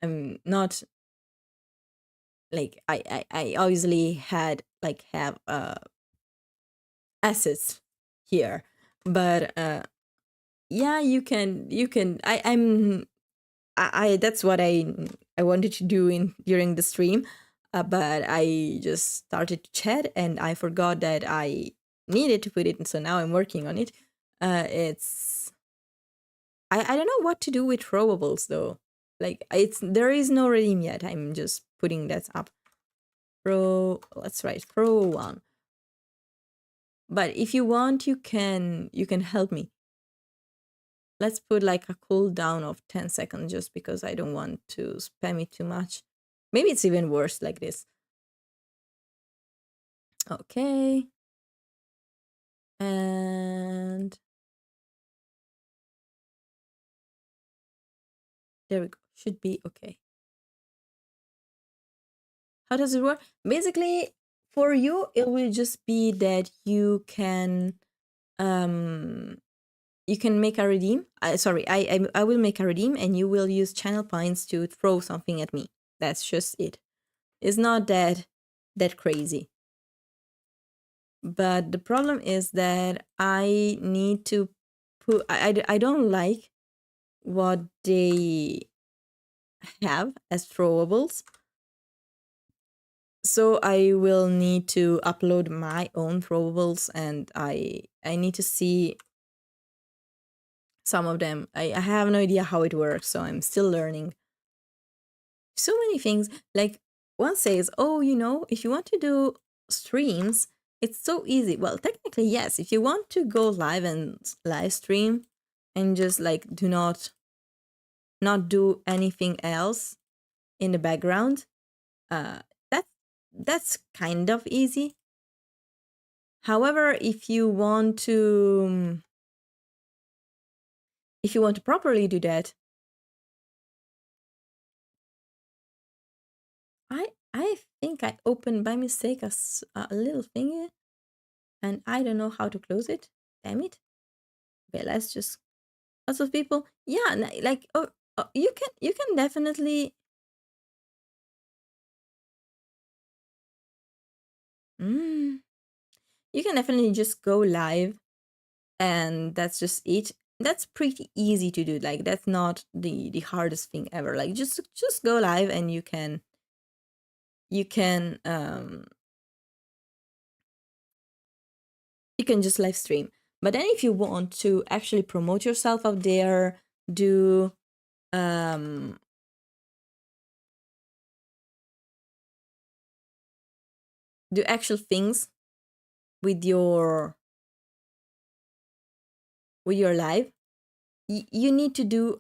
I'm not like I obviously had like have assets here, but yeah, you can I that's what I wanted to do in during the stream, but I just started to chat and I forgot that I needed to put it. So now I'm working on it. It's I don't know what to do with throwables though. Like it's there is no redeem yet. I'm just putting that up. Let's write throw one. But if you want, you can help me. Let's put like a cooldown of 10 seconds just because I don't want to spam it too much. Maybe it's even worse like this. Okay. And there we go. Should be okay. How does it work? Basically, for you, it will just be that you can make a redeem. I will make a redeem and you will use channel points to throw something at me. That's just it. It's not that crazy. But the problem is that I need to put I don't like what they have as throwables. So I will need to upload my own throwables and I need to see some of them. I have no idea how it works, so I'm still learning. So many things. Like one says, oh, if you want to do streams, it's so easy. Well, technically, yes. If you want to go live and live stream and just like do not do anything else in the background, uh that's kind of easy. However, if you want to properly do that, I think I opened by mistake a little thingy and I don't know how to close it. Damn it. Okay, let's just lots of people. Yeah, like you can definitely mm, you can definitely just go live and that's just it. That's pretty easy to do. Like that's not the hardest thing ever. Like just go live and you can you can just live stream. But then if you want to actually promote yourself out there, do um do actual things with your life, you need to do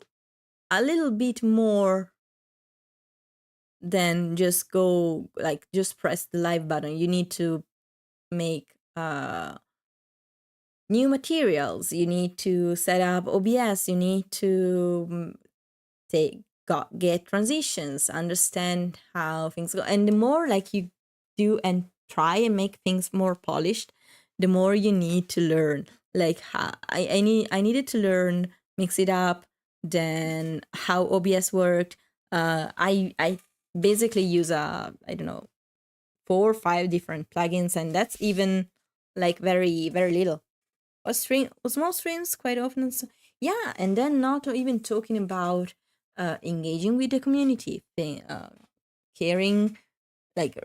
a little bit more than just go like just press the live button. You need to make new materials, you need to set up OBS, you need to get transitions, understand how things go. And the more like you do and try and make things more polished, the more you need to learn. Like I needed to learn Mix It Up, then how OBS worked. I basically use I don't know, 4 or 5 different plugins, and that's even like very very little. Or small streams quite often. So, yeah, and then not even talking about engaging with the community thing, caring, like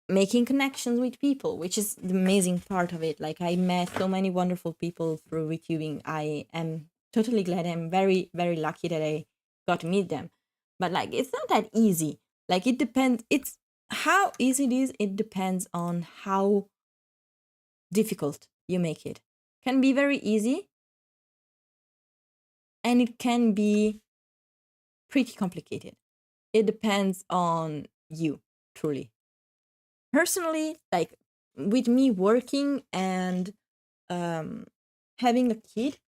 making connections with people, which is the amazing part of it. Like I met so many wonderful people through VTubing. I am totally glad. I'm very very lucky that I got to meet them. But like it's not that easy. Like it depends. It's how easy it is. It depends on how difficult you make it. Can be very easy, and it can be pretty complicated. It depends on you, truly. Personally, like with me working and having a kid,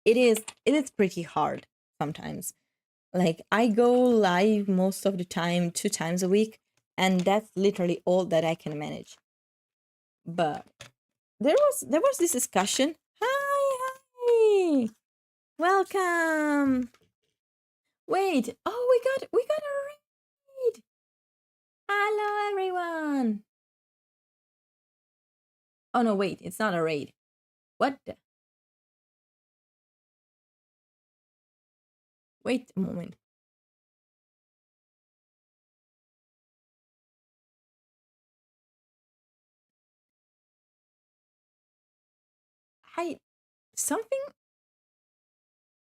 it is pretty hard sometimes. Like I go live most of the time 2 times a week, and that's literally all that I can manage. But there was this discussion. Hi, welcome. Wait, oh, we got a raid. Hello, everyone. Oh no, wait, it's not a raid. What? Wait a moment. I something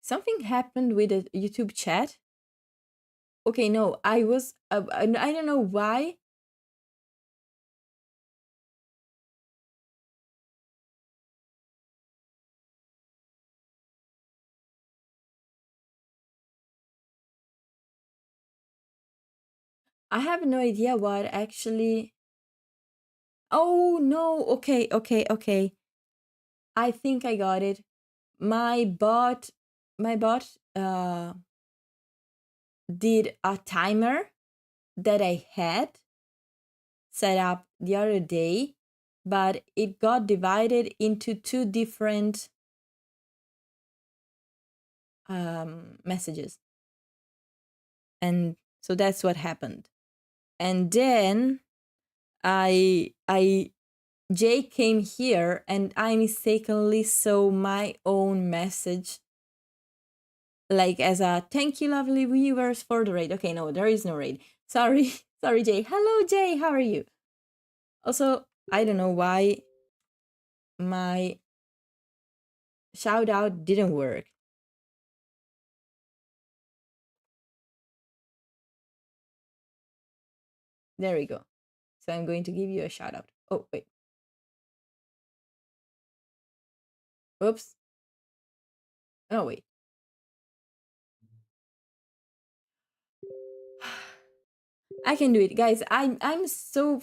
something happened with the YouTube chat. Okay, no, I was I don't know why. I have no idea what actually. Oh no, okay. I think I got it. My bot my bot did a timer that I had set up the other day, but it got divided into 2 different messages. And so that's what happened. And then Jay came here and I mistakenly saw my own message, like as a thank you lovely viewers for the raid. Okay, no, there is no raid. Sorry. Sorry, Jay. Hello, Jay. How are you? Also, I don't know why my shout out didn't work. There we go. So I'm going to give you a shout out. Oh, wait. Oops. Oh, wait. I can do it, guys. I'm so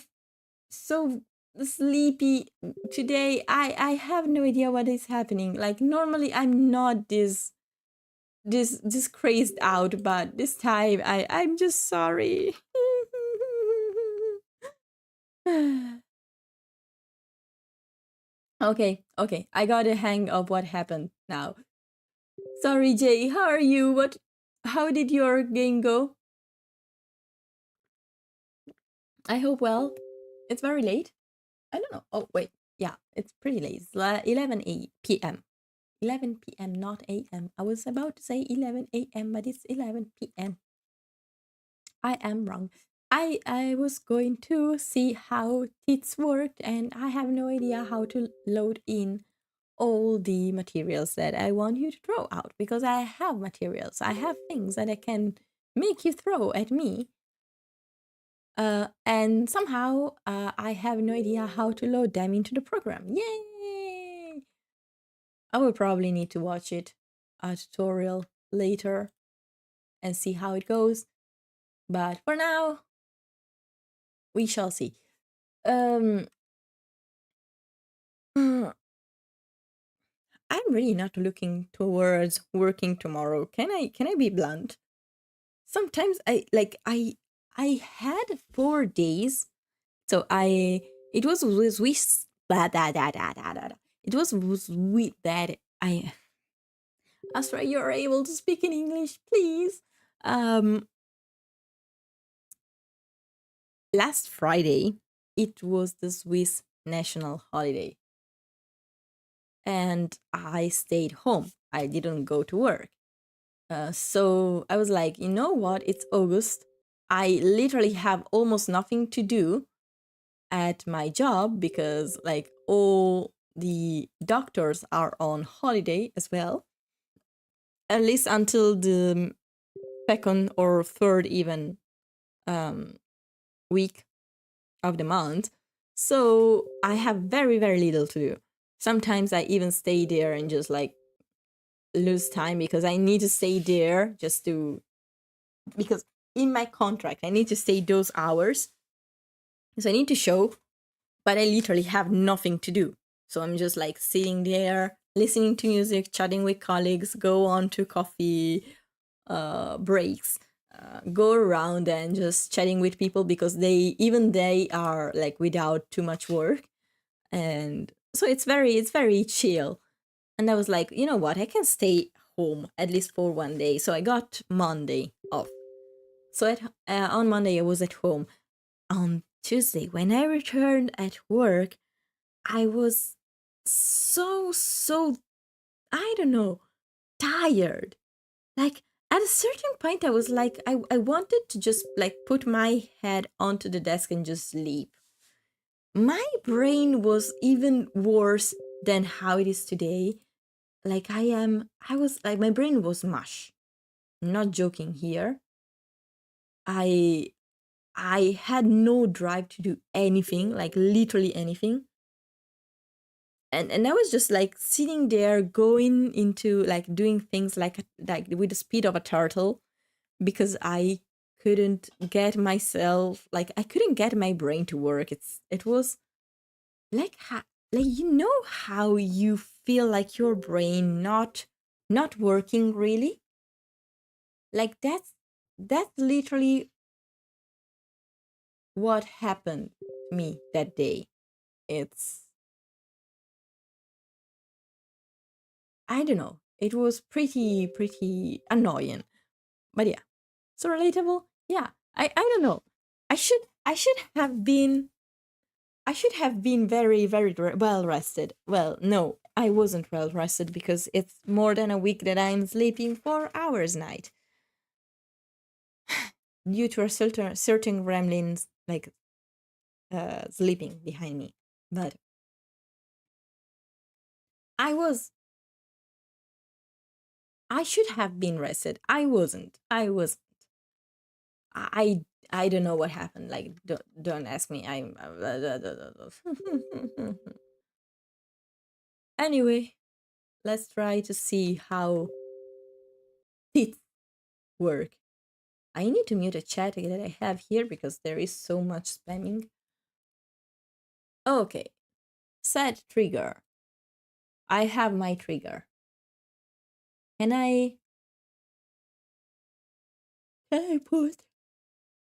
sleepy today. I have no idea what is happening. Like normally I'm not this crazed out, but this time I'm just sorry. Okay, I got a hang of what happened now. Sorry, Jay. How are you? How did your game go? I hope well. It's very late. I don't know. Oh, wait. Yeah, it's pretty late. It's 11 p.m. 11 p.m., not a.m. I was about to say 11 a.m., but it's 11 p.m. I am wrong. I was going to see how tits worked, and I have no idea how to load in all the materials that I want you to throw out, because I have materials. I have things that I can make you throw at me. And somehow I have no idea how to load them into the program. Yay! I will probably need to watch it, a tutorial later, and see how it goes. But for now, we shall see. Mm, I'm really not looking towards working tomorrow. Can I be blunt? Sometimes I had 4 days. So I it was with it was with that I Astra, you're able to speak in English, please. Um Last Friday it was the Swiss national holiday and I stayed home. I didn't go to work. So I was like, you know what? It's August. I literally have almost nothing to do at my job because like all the doctors are on holiday as well, at least until the second or third even um, week of the month. So I have very very little to do. Sometimes I even stay there and just like lose time because I need to stay there just to, because in my contract I need to stay those hours, so I need to show, but I literally have nothing to do. So I'm just like sitting there, listening to music, chatting with colleagues, go on to coffee breaks, go around and just chatting with people because they are like without too much work, and so it's very chill. And I was like, you know what, I can stay home at least for one day. So I got Monday off. So on Monday I was at home. On Tuesday, when I returned at work, I was so, I don't know, tired. Like at a certain point, I was like, I wanted to just like put my head onto the desk and just sleep. My brain was even worse than how it is today. Like I was like, my brain was mush. I'm not joking here. I I had no drive to do anything, like literally anything. And I was just like sitting there going into like doing things like with the speed of a turtle because I couldn't get myself, like I couldn't get my brain to work. It was like like you know how you feel like your brain not working really? Like that's literally what happened to me that day. It's, I don't know. It was pretty annoying. But yeah. So relatable? Yeah. I don't know. I should have been very very well rested. Well, no, I wasn't well rested because it's more than a week that I'm sleeping 4 hours night due to a certain gremlins like sleeping behind me. But I was I should have been rested. I wasn't. I don't know what happened. Like don't ask me. I'm Anyway, let's try to see how it work. I need to mute a chat that I have here because there is so much spamming. Okay, set trigger. I have my trigger. Can I put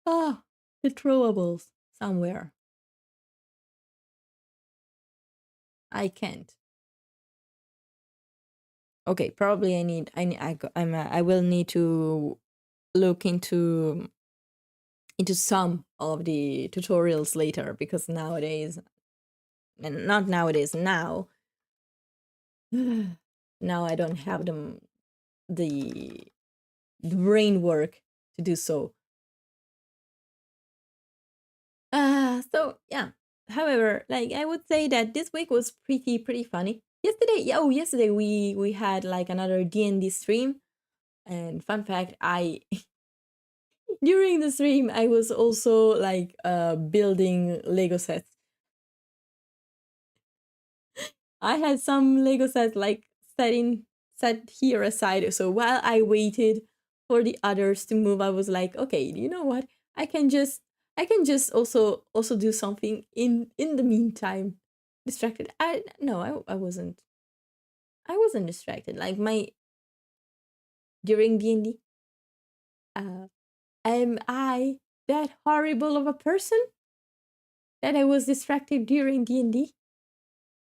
the throwables somewhere? I can't. Okay, probably I will need to look into some of the tutorials later because nowadays, and not nowadays, now I don't have the brain work to do so. So yeah. However, like I would say that this week was pretty funny. Yesterday we had like another D&D stream. And fun fact, I during the stream I was also like building Lego sets. I had some Lego sets like set here aside. So while I waited for the others to move, I was like, okay, you know what? I can just also do something in the meantime. distracted. I no, I wasn't. I wasn't distracted. Like my during D&D, uh, am I that horrible of a person that I was distracted during D&D?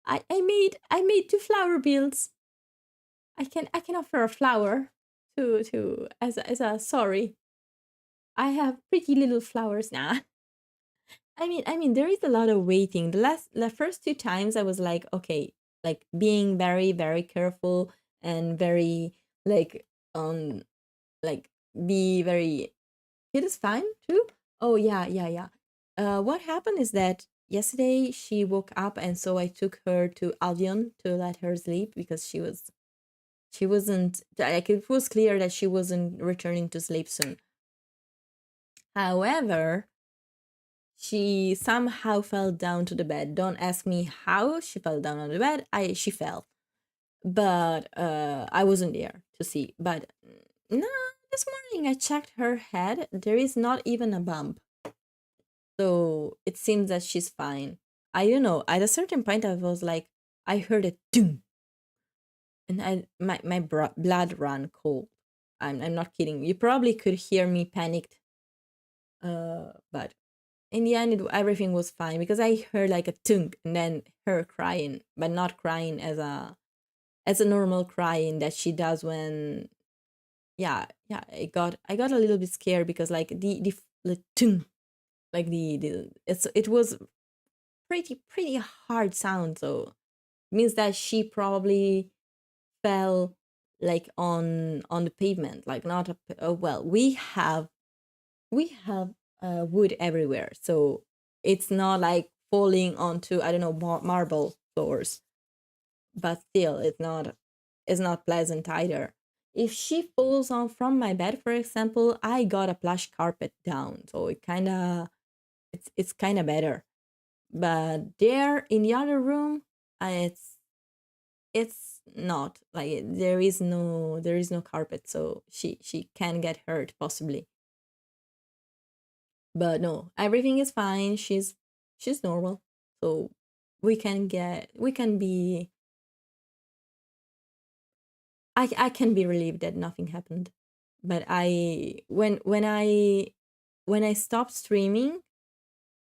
I made two flower builds. I can offer a flower to as a sorry. I have pretty little flowers now. I mean there is a lot of waiting. The first two times I was like, okay, like being very careful and very like um like be very it is fine too. Oh yeah. What happened is that yesterday she woke up and so I took her to Albion to let her sleep because she wasn't like it was clear that she wasn't returning to sleep soon. However, she somehow fell down to the bed. Don't ask me how she fell down on the bed. She fell, but I wasn't there to see. But no, this morning I checked her head. There is not even a bump, so it seems that she's fine. I don't know. At a certain point, I was like, I heard a doom, and my blood ran cold. I'm not kidding. You probably could hear me panicked. But in the end, everything was fine because I heard like a tunk and then her crying, but not crying as a normal crying that she does when yeah. I got a little bit scared because like the tunk like it was pretty hard sound, so it means that she probably fell like on the pavement, like not well we have wood everywhere, so it's not like falling onto I don't know marble floors, but still it's not pleasant either. If she falls on from my bed, for example, I got a plush carpet down, so it's kind of better. But there in the other room, it's not like there is no carpet, so she can get hurt possibly. But no, everything is fine. She's normal. So we can be I can be relieved that nothing happened. But I when I stopped streaming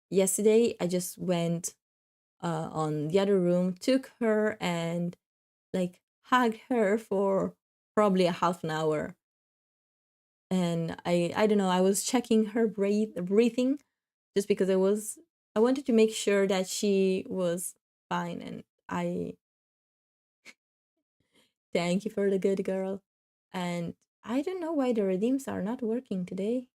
yesterday, I just went on the other room, took her and like hugged her for probably a half an hour. And I don't know, I was checking her breathing just because I wanted to make sure that she was fine, and I thank you for the good girl. And I don't know why the redeems are not working today.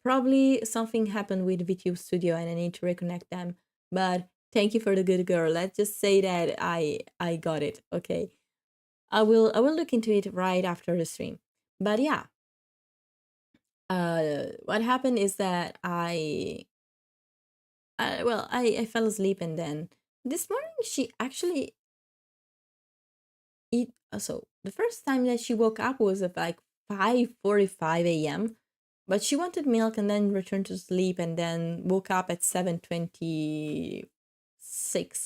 Probably something happened with VTube Studio and I need to reconnect them. But thank you for the good girl. Let's just say that I got it. Okay. I will look into it right after the stream. But yeah. What happened is that I fell asleep and then this morning she actually eat so the first time that she woke up was at like 5:45 a.m. But she wanted milk and then returned to sleep and then woke up at 7:26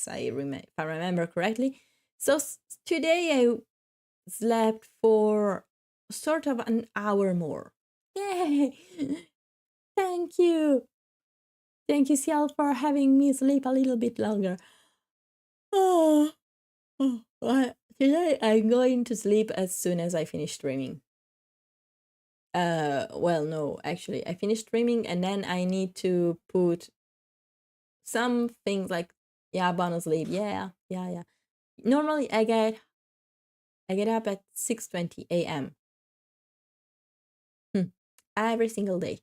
if I remember correctly. So today I slept for sort of an hour more. Yay! Thank you. Thank you, Ciel, for having me sleep a little bit longer. Oh, today I'm going to sleep as soon as I finish streaming. Well, no, actually, I finished streaming and then I need to put some things like yeah, bonus sleep. Yeah. Normally, I get up at 6:20 a.m. Every single day,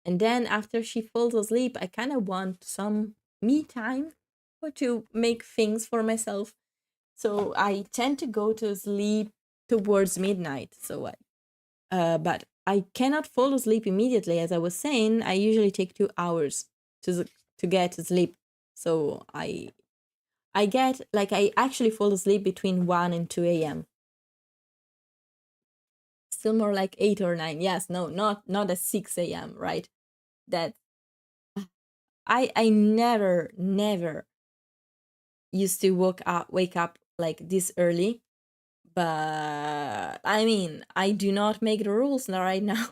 and then after she falls asleep, I kind of want some me time or to make things for myself. So I tend to go to sleep towards midnight. But I cannot fall asleep immediately. As I was saying, I usually take 2 hours to get to sleep. So I get like I actually fall asleep between 1 and 2 a.m. Still more like 8 or 9. Yes, no, not at 6 a.m. Right? That I never used to wake up like this early, but I mean, I do not make the rules now right now.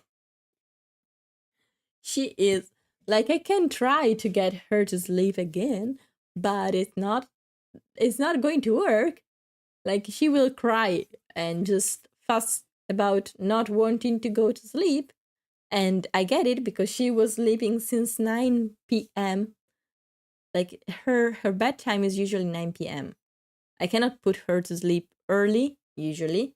She is like, I can try to get her to sleep again, but it's not going to work. Like, she will cry and just fuss about not wanting to go to sleep. And I get it, because she was sleeping since 9 p.m. Like, her bedtime is usually 9 p.m. I cannot put her to sleep early, usually.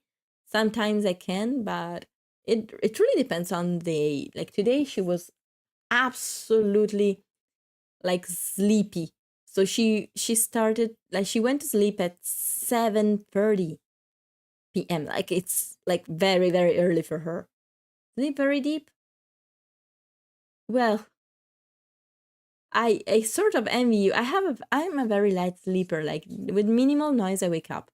Sometimes I can, but it really depends on the day. Like, today she was absolutely like sleepy. So she started, like, she went to sleep at 7:30 p.m. Like, it's like very, very early for her. Sleep very deep. Well, I sort of envy you. I'm a very light sleeper. Like, with minimal noise I wake up.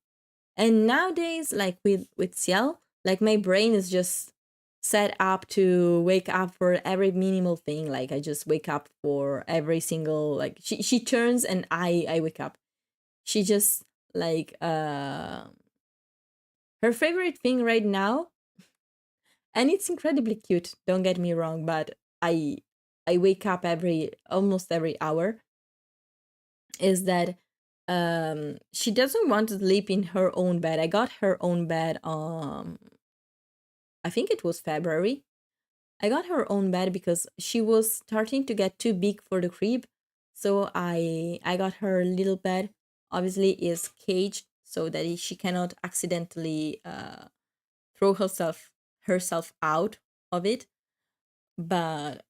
And nowadays, like with Ciel, like, my brain is just set up to wake up for every minimal thing. Like, I just wake up for every single, like, she turns and I wake up. She just like her favorite thing right now, and it's incredibly cute, don't get me wrong, but I wake up almost every hour, is that she doesn't want to sleep in her own bed. I got her own bed, I think it was February. I got her own bed because she was starting to get too big for the crib. So I got her little bed. Obviously is caged so that she cannot accidentally throw herself out of it. But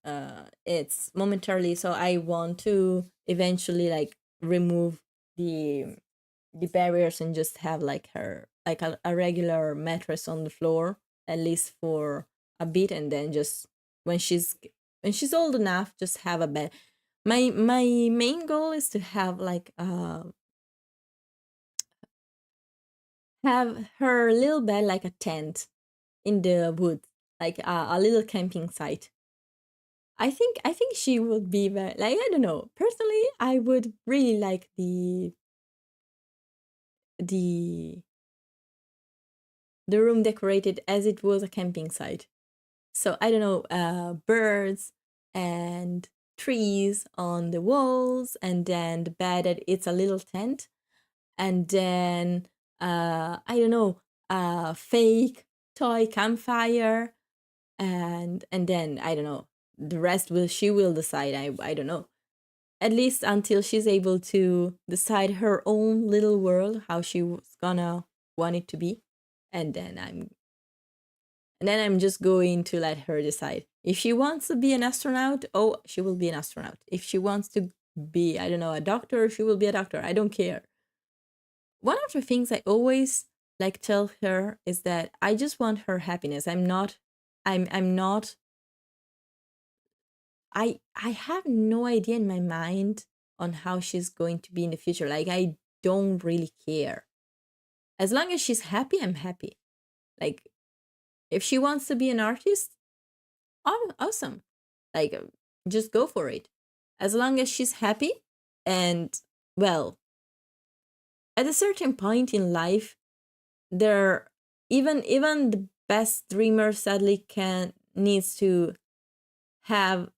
it's momentarily, so I want to eventually, like, remove the the barriers and just have like her, like, a regular mattress on the floor, at least for a bit, and then just when she's old enough, just have a bed. My main goal is to have like have her little bed like a tent in the woods, like a little camping site. I think she would be very, like, I don't know, personally I would really like the the room decorated as it was a camping site. So I don't know, birds and trees on the walls, and then the bed that it's a little tent, and then I don't know, a fake toy campfire, and then I don't know. The rest will she will decide. I don't know. At least until she's able to decide her own little world, how she was gonna want it to be, and then I'm just going to let her decide. If she wants to be an astronaut, oh, she will be an astronaut. If she wants to be, I don't know, a doctor, she will be a doctor. I don't care. One of the things I always like tell her is that I just want her happiness. I'm not I have no idea in my mind on how she's going to be in the future. Like, I don't really care. As long as she's happy, I'm happy. Like, if she wants to be an artist, awesome. Like, just go for it. As long as she's happy, and, well, at a certain point in life, there even the best dreamer sadly can needs to have,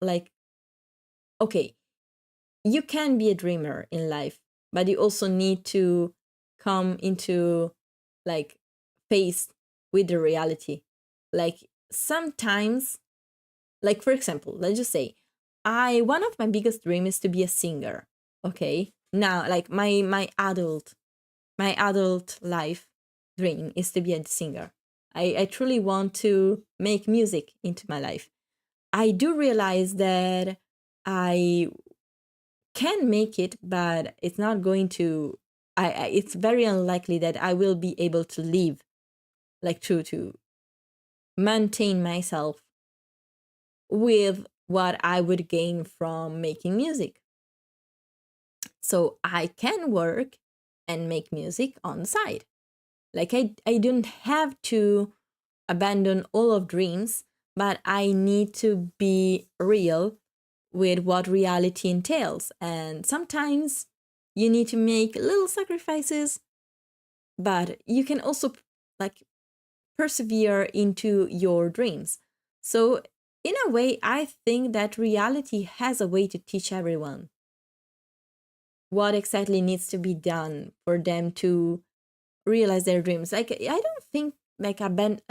like, okay, you can be a dreamer in life, but you also need to come into, like, face with the reality. Like, sometimes, like, for example, let's just say, I one of my biggest dreams is to be a singer. Okay, now, like, my adult life dream is to be a singer. I truly want to make music into my life. I do realize that I can make it, but it's not going to. It's very unlikely that I will be able to live, like, to maintain myself with what I would gain from making music. So I can work and make music on the side. Like, I don't have to abandon all of dreams, but I need to be real with what reality entails. And sometimes you need to make little sacrifices, but you can also like persevere into your dreams. So, in a way, I think that reality has a way to teach everyone what exactly needs to be done for them to realize their dreams. Like, I don't think like a band.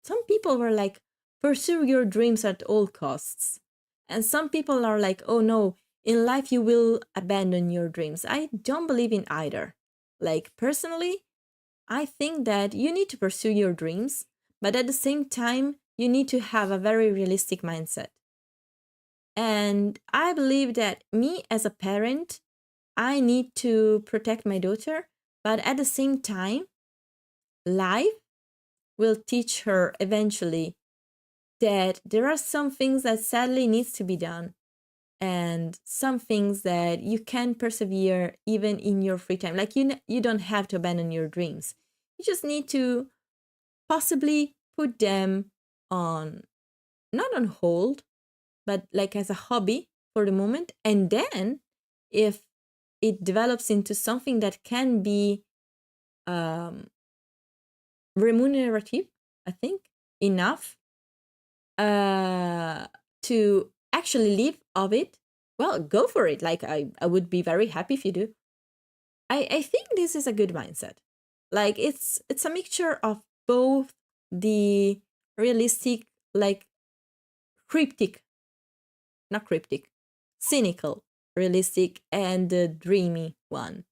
Some people were like, pursue your dreams at all costs, and some people are like, oh no, in life you will abandon your dreams. I don't believe in either. Like personally, I think that you need to pursue your dreams, but at the same time, you need to have a very realistic mindset. And I believe that me as a parent, I need to protect my daughter, but at the same time, life will teach her eventually that there are some things that sadly needs to be done and some things that you can persevere even in your free time. Like you don't have to abandon your dreams. You just need to possibly put them on, not on hold, but like as a hobby for the moment. And then if it develops into something that can be um, remunerative, I think, enough uh, to actually live of it, well, go for it. Like I would be very happy if you do. I think this is a good mindset. Like it's a mixture of both the realistic, like cryptic, not cryptic, cynical, realistic, and the dreamy one.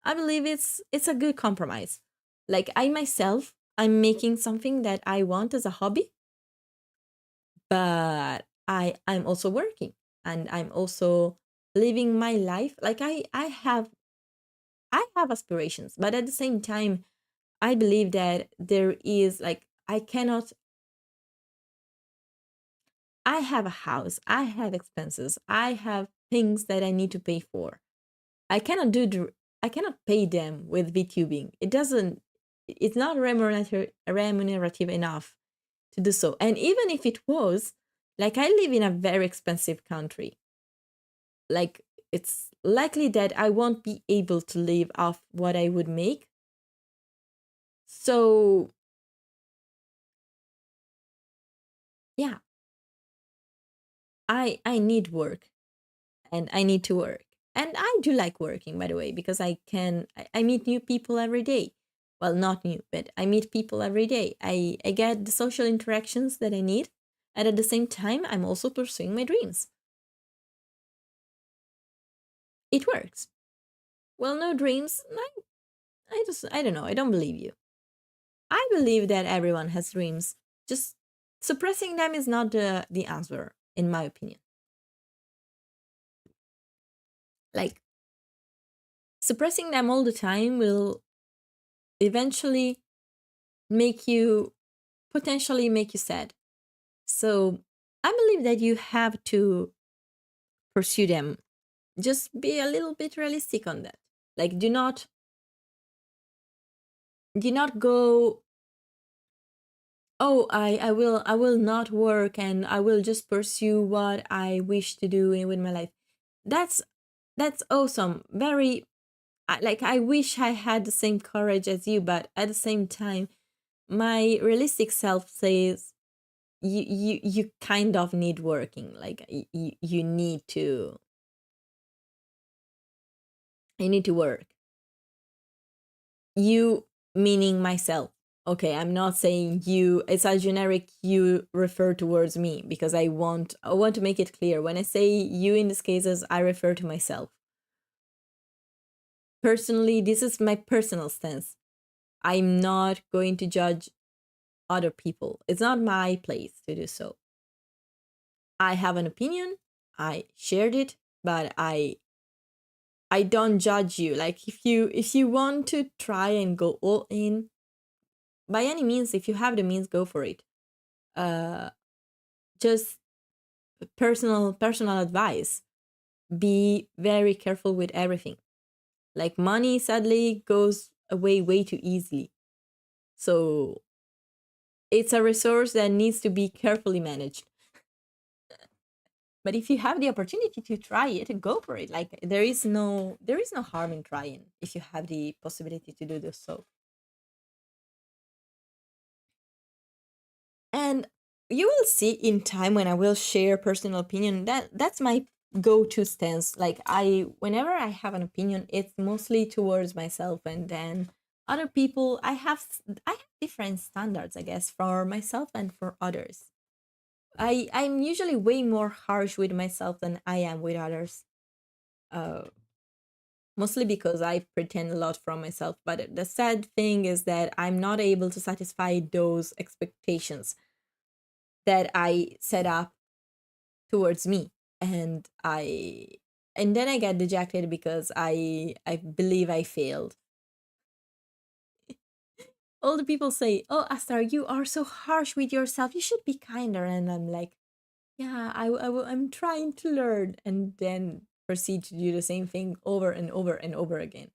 I believe it's a good compromise. Like I myself, I'm making something that I want as a hobby, but I'm also working and I'm also living my life. Like I have aspirations, but at the same time, I believe that there is like I cannot. I have a house, I have expenses, I have things that I need to pay for. I cannot I cannot pay them with VTubing. It doesn't. It's not remunerative enough to do so. And even if it was, like I live in a very expensive country, like it's likely that I won't be able to live off what I would make. So yeah, I need work and I need to work. And I do like working, by the way, because I meet new people every day. Well, not new, but I meet people every day. I get the social interactions that I need. And at the same time, I'm also pursuing my dreams. It works. Well, no dreams. I don't know. I don't believe you. I believe that everyone has dreams. Just suppressing them is not the answer, in my opinion. Like suppressing them all the time will eventually make you potentially make you sad. So I believe that you have to pursue them. Just be a little bit realistic on that. Like do not go, oh, I will not work and I will just pursue what I wish to do with my life. That's that's awesome. Very like I wish I had the same courage as you, but at the same time, my realistic self says you kind of need working. Like you need to I need to work. You meaning myself. Okay, I'm not saying you. It's a generic you refer towards me because I want to make it clear. When I say you in these cases, I refer to myself. Personally, this is my personal stance. I'm not going to judge other people. It's not my place to do so. I have an opinion. I shared it, but I don't judge you. Like if you want to try and go all in, by any means, if you have the means, go for it. Uh, just personal advice: be very careful with everything. Like money, sadly, goes away way too easily. So it's a resource that needs to be carefully managed. But if you have the opportunity to try it, go for it. Like there is no harm in trying if you have the possibility to do this. So, and you will see in time when I will share personal opinion that that's my go-to stance. Like I whenever I have an opinion, it's mostly towards myself, and then other people I have different standards, I guess, for myself and for others. I'm usually way more harsh with myself than I am with others. Uh, Mostly because I pretend a lot from myself. But the sad thing is that I'm not able to satisfy those expectations that I set up towards me, and then I get dejected because I believe I failed. All the people say, "Oh, Astar, you are so harsh with yourself. You should be kinder." And I'm like, "Yeah, I'm trying to learn," and then proceed to do the same thing over and over and over again.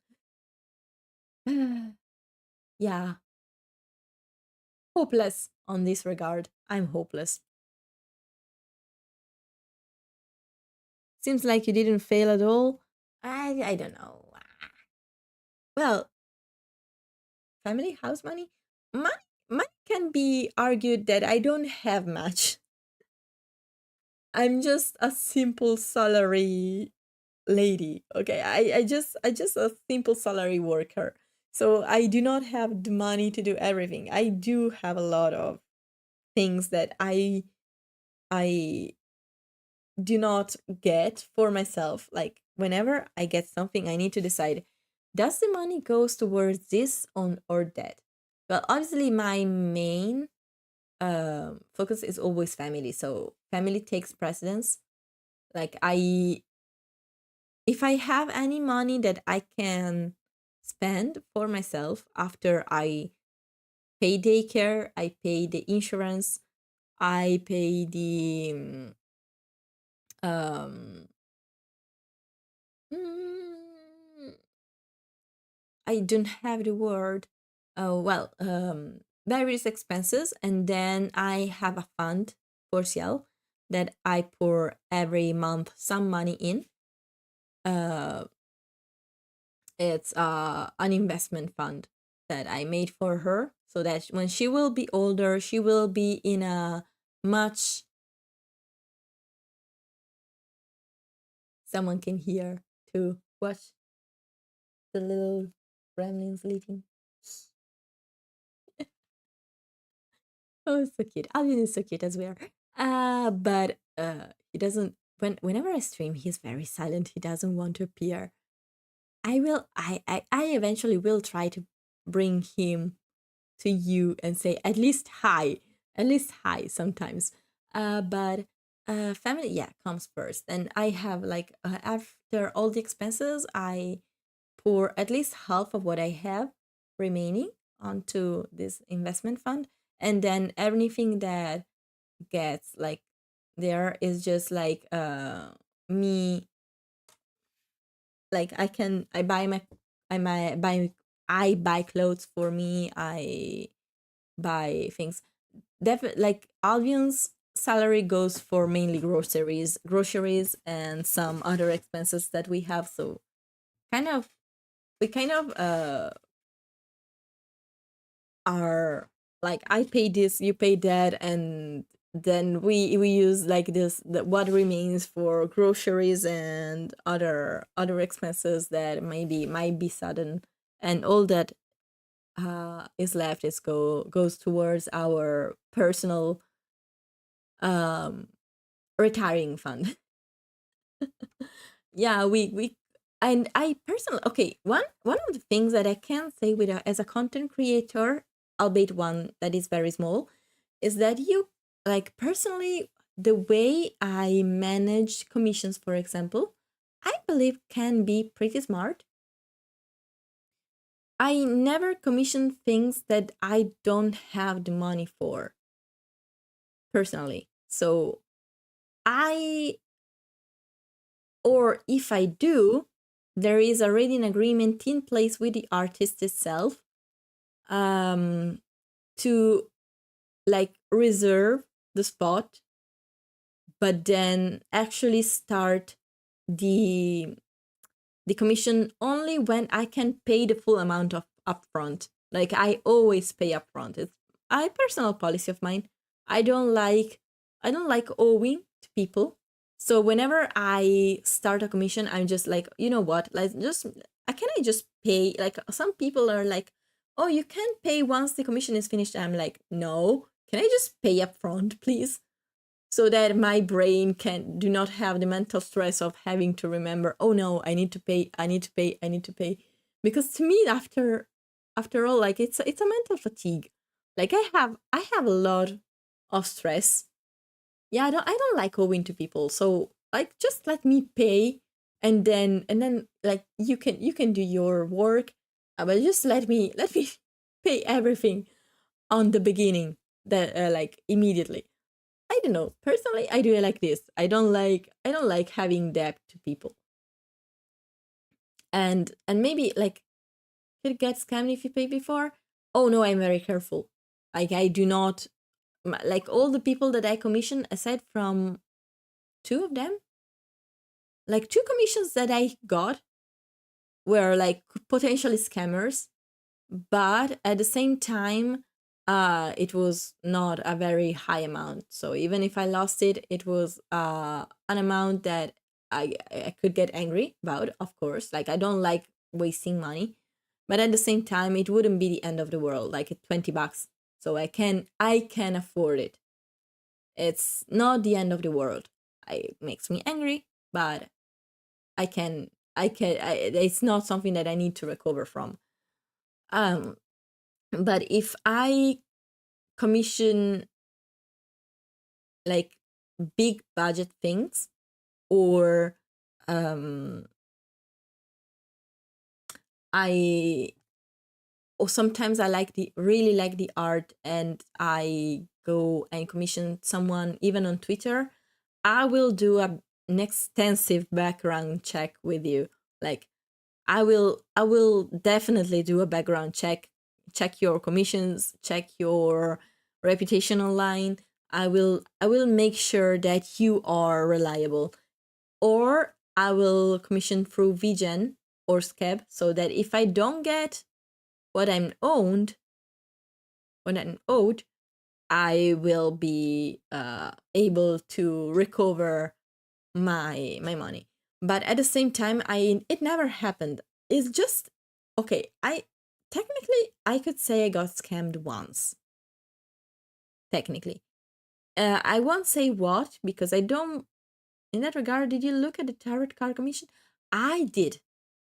Yeah, hopeless on this regard. I'm hopeless. Seems like you didn't fail at all. I don't know. Well, family house money, money can be argued that I don't have much. I'm just a simple salary lady. Okay, I just a simple salary worker. So I do not have the money to do everything. I do have a lot of things that I do not get for myself. Like whenever I get something, I need to decide, does the money goes towards this on or that? Well, obviously my main focus is always family. So family takes precedence. Like I if I have any money that I can spend for myself after I pay daycare, I pay the insurance, I pay the um mm, I don't have the word. Well, various expenses, and then I have a fund for Ciel that I pour every month some money in. Uh, it's an investment fund that I made for her, so that when she will be older, she will be in a much someone can hear to watch the little gremlins leaving. Oh, so cute. Alvin is so cute as well. But he doesn't. Whenever I stream, he's very silent. He doesn't want to appear. I eventually will try to bring him to you and say at least hi sometimes. But family, yeah, comes first. And I have like after all the expenses, I pour at least half of what I have remaining onto this investment fund, and then anything that gets like there is just like me, like I buy my I my buy I buy clothes for me, I buy things. Like Alvion's salary goes for mainly groceries and some other expenses that we have. So kind of we kind of are like, I pay this, you pay that, and then we use like what remains for groceries and other expenses that maybe might be sudden, and all that is left is goes towards our personal um retiring fund. Yeah, we and I personally, okay, one of the things that I can say with as a content creator, albeit one that is very small, is that you, like, personally, the way I manage commissions, for example, I believe can be pretty smart. I never commission things that I don't have the money for personally. So I or if I do, there is already an agreement in place with the artist itself, um, to like reserve the spot, but then actually start the commission only when I can pay the full amount of upfront. Like I always pay upfront. It's a personal policy of mine. I don't like owing to people. So whenever I start a commission, I'm just like, you know what? Like just can I just pay? Like some people are like, oh, you can pay once the commission is finished. I'm like, no. Can I just pay upfront, please? So that my brain can do not have the mental stress of having to remember, oh no, I need to pay, I need to pay, I need to pay. Because to me, after all, like it's a mental fatigue. Like I have a lot of stress. Yeah, I don't like owing to people. So like just let me pay, and then like you can do your work, but just let me pay everything on the beginning, that like immediately. I don't know. Personally, I do it like this. I don't like having debt to people. And maybe like you get scammed if you pay before. Oh no, I'm very careful. Like I do not like all the people that I commission, aside from two of them, like two commissions that I got were like potentially scammers, but at the same time, it was not a very high amount. So even if I lost it, it was an amount that I could get angry about, of course. Like I don't like wasting money, but at the same time, it wouldn't be the end of the world. Like at $20, so I can afford it. It's not the end of the world. It makes me angry, but it's not something that I need to recover from. Um, but if I commission like big budget things, or um I or sometimes I really like the art, and I go and commission someone even on Twitter, I will do an extensive background check with you. Like I will definitely do a background check your commissions, check your reputation online. I will make sure that you are reliable. Or I will commission through VGen or Scab, so that if I don't get what I'm owed, I will be able to recover my money. But at the same time, it never happened. It's just okay. I could say I got scammed once. Technically, I won't say what, because I don't. In that regard, did you look at the tarot card commission? I did.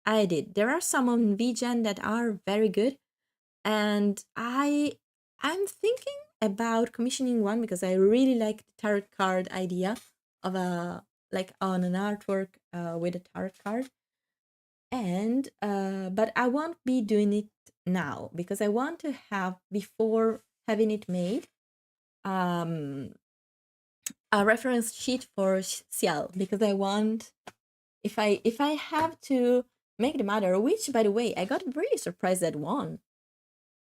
I did. There are some on VGen that are very good, and I'm thinking about commissioning one, because I really like the tarot card idea of a like on an artwork with a tarot card. And but I won't be doing it now, because I want to have, before having it made, um a reference sheet for Ciel, because I want, if I have to make the matter, which by the way I got really surprised that won.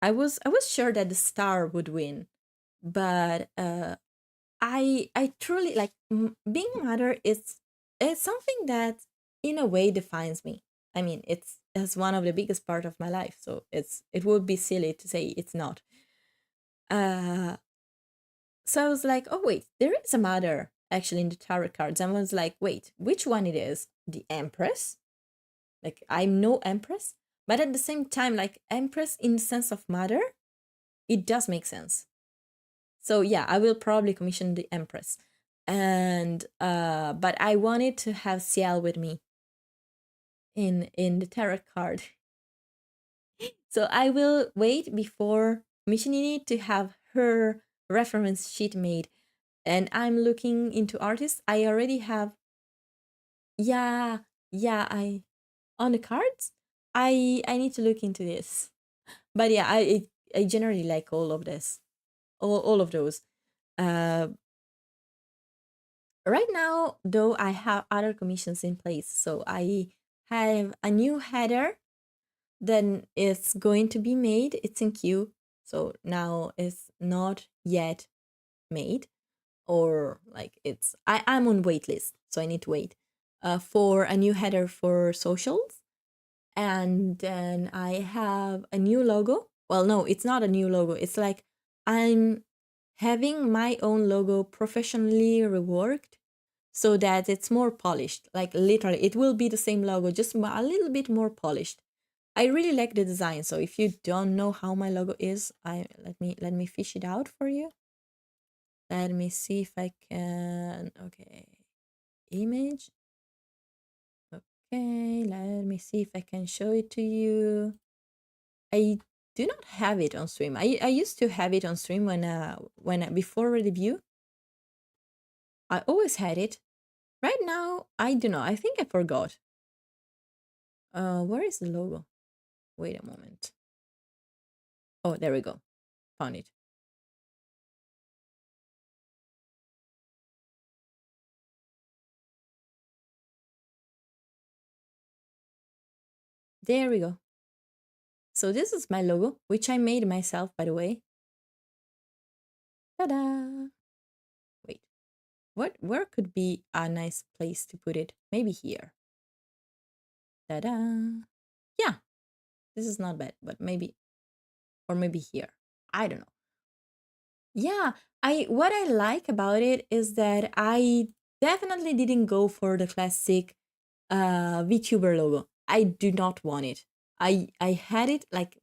I was sure that the star would win, but I truly like, being a mother is, it's something that in a way defines me. I mean, it's one of the biggest part of my life, so it would be silly to say it's not. Uh, so I was like, oh wait, there is a mother actually in the tarot cards. And I was like, wait, which one it is? The Empress? Like I'm no Empress, but at the same time, like Empress in the sense of mother, it does make sense. So yeah, I will probably commission the Empress. And but I wanted to have Ciel with me in the tarot card. So I will wait before commissioning it to have her reference sheet made. And I'm looking into artists. I already have, yeah, yeah, I on the cards. I need to look into this. But yeah, I generally like all of this. All of those. Uh Right now, though, I have other commissions in place. So I have a new header, then it's going to be made. It's in queue. So now it's not yet made. or like I'm on wait list, so I need to wait for a new header for socials. And then I have a new logo. Well, no, it's not a new logo. It's like I'm having my own logo professionally reworked so that it's more polished. Like literally, it will be the same logo, just a little bit more polished. I really like the design. So if you don't know how my logo is, I let me fish it out for you. Let me see if I can. Okay, image. Okay, let me see if I can show it to you. I do not have it on stream. I used to have it on stream when before review. I always had it. Right now, I don't know. I think I forgot. Where is the logo? Wait a moment. Oh, there we go. Found it. There we go. So this is my logo, which I made myself, by the way. Ta-da! Wait, where could be a nice place to put it? Maybe here. Ta-da! Yeah, this is not bad, but maybe, or maybe here. I don't know. Yeah, I what I like about it is that I definitely didn't go for the classic VTuber logo. I do not want it. I had it like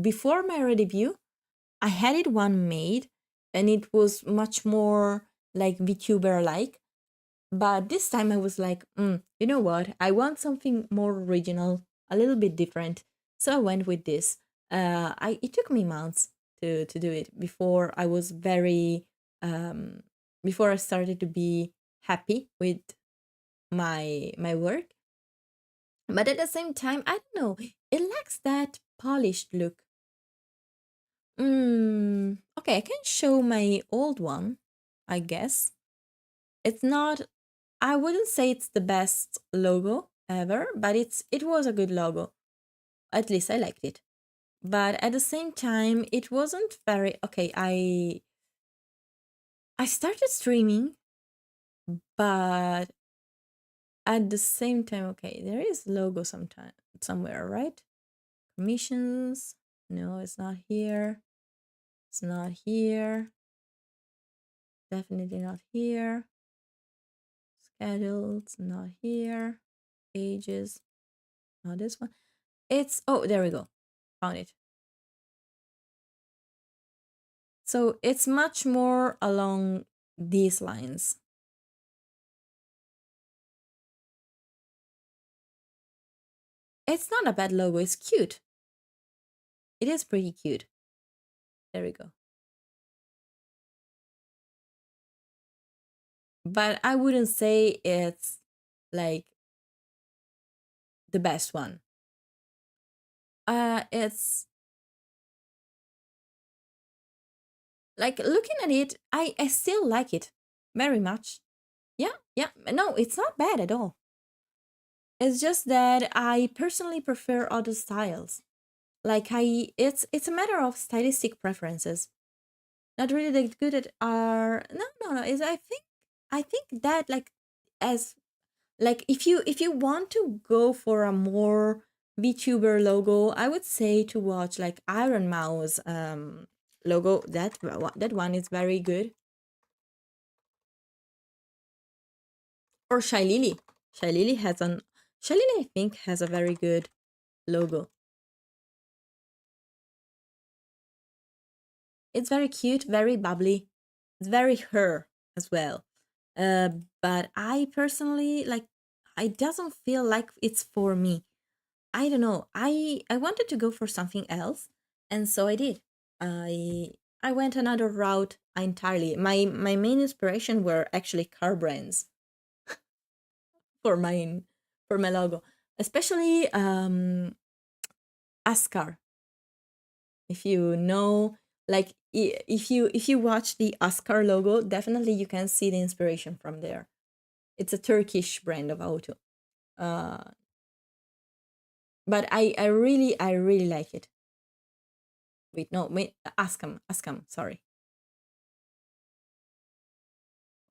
before my review. I had it one made, and it was much more like VTuber like. But this time I was like, you know what? I want something more original, a little bit different. So I went with this. I It took me months to do it before I was very before I started to be happy with my work. But at the same time, I don't know, it lacks that polished look. Okay, I can show my old one, I guess. It's not, I wouldn't say it's the best logo ever, but it was a good logo. At least I liked it. But at the same time, it wasn't very okay. I started streaming, but at the same time, okay, there is logo sometime somewhere, right? Commissions. No, it's not here. It's not here. Definitely not here. Schedules, not here. Pages, not this one. It's, oh, there we go. Found it. So it's much more along these lines. It's not a bad logo, it's cute. It is pretty cute. There we go. But I wouldn't say it's like the best one. It's like looking at it, I still like it very much. Yeah, yeah. No, it's not bad at all. It's just that I personally prefer other styles. Like it's a matter of stylistic preferences. Not really that good at our no. Is I think that like as like if you want to go for a more VTuber logo, I would say to watch like Iron Mouse logo. That one is very good. Or Shy Lily. Shy Lily has an Shy Lily I think has a very good logo. It's very cute, very bubbly. It's very her as well. Uh, but I personally like. It doesn't feel like it's for me. I don't know. I wanted to go for something else, and so I did. I I went another route entirely. My main inspiration were actually car brands for my logo, especially Ascar. If you know, like if you watch the Ascar logo, definitely you can see the inspiration from there. It's a Turkish brand of auto. Uh, but I really like it. Wait, no, wait, Askam, sorry.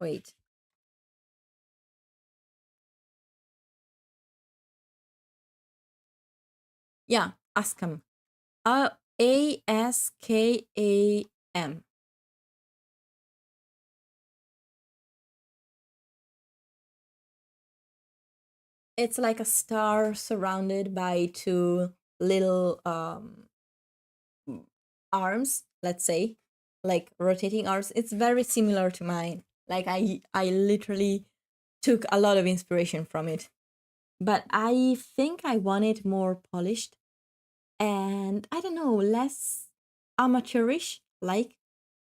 Wait. Yeah, Askam. Askam. It's like a star surrounded by two little arms, let's say, like rotating arms. It's very similar to mine. Like I literally took a lot of inspiration from it. But I think I want it more polished and I don't know, less amateurish. Like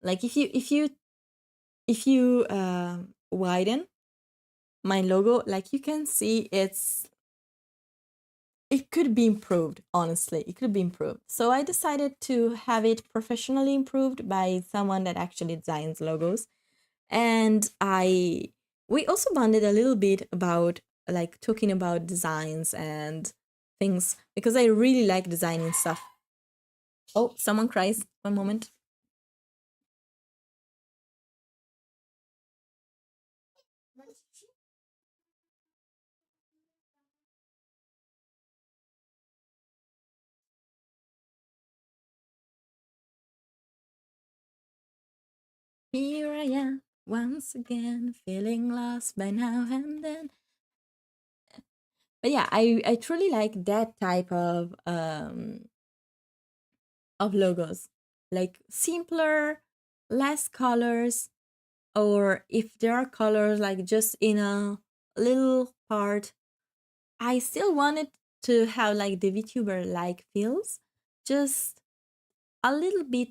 if you widen my logo, like you can see it could be improved, honestly. It could be improved. So I decided to have it professionally improved by someone that actually designs logos. And we also bonded a little bit about like talking about designs and things because I really like designing stuff. Oh, someone cries. One moment. Here I am once again, feeling lost by now and then. But yeah, I truly like that type of logos, like simpler, less colors, or if there are colors like just in a little part, I still wanted to have like the VTuber like feels, just a little bit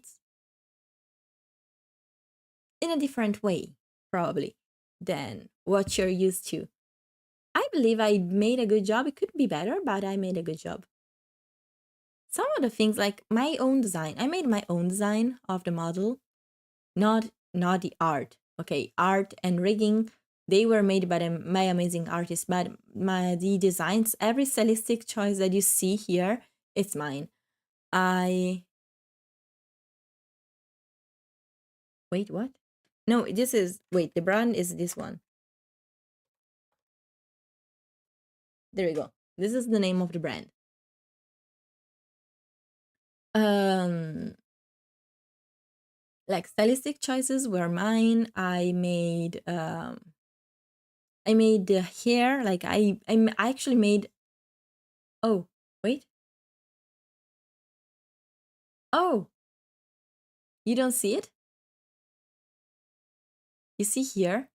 in a different way, probably, than what you're used to. I believe I made a good job. It could be better, but I made a good job. Some of the things like my own design, I made my own design of the model, not the art. Okay, art and rigging, they were made by my amazing artist, but the designs, every stylistic choice that you see here, it's mine. I wait, what? No, this is wait, the brand is this one. There we go. This is the name of the brand. Um like stylistic choices were mine. I made the hair, like I actually made. Oh, wait. Oh, you don't see it? You see here?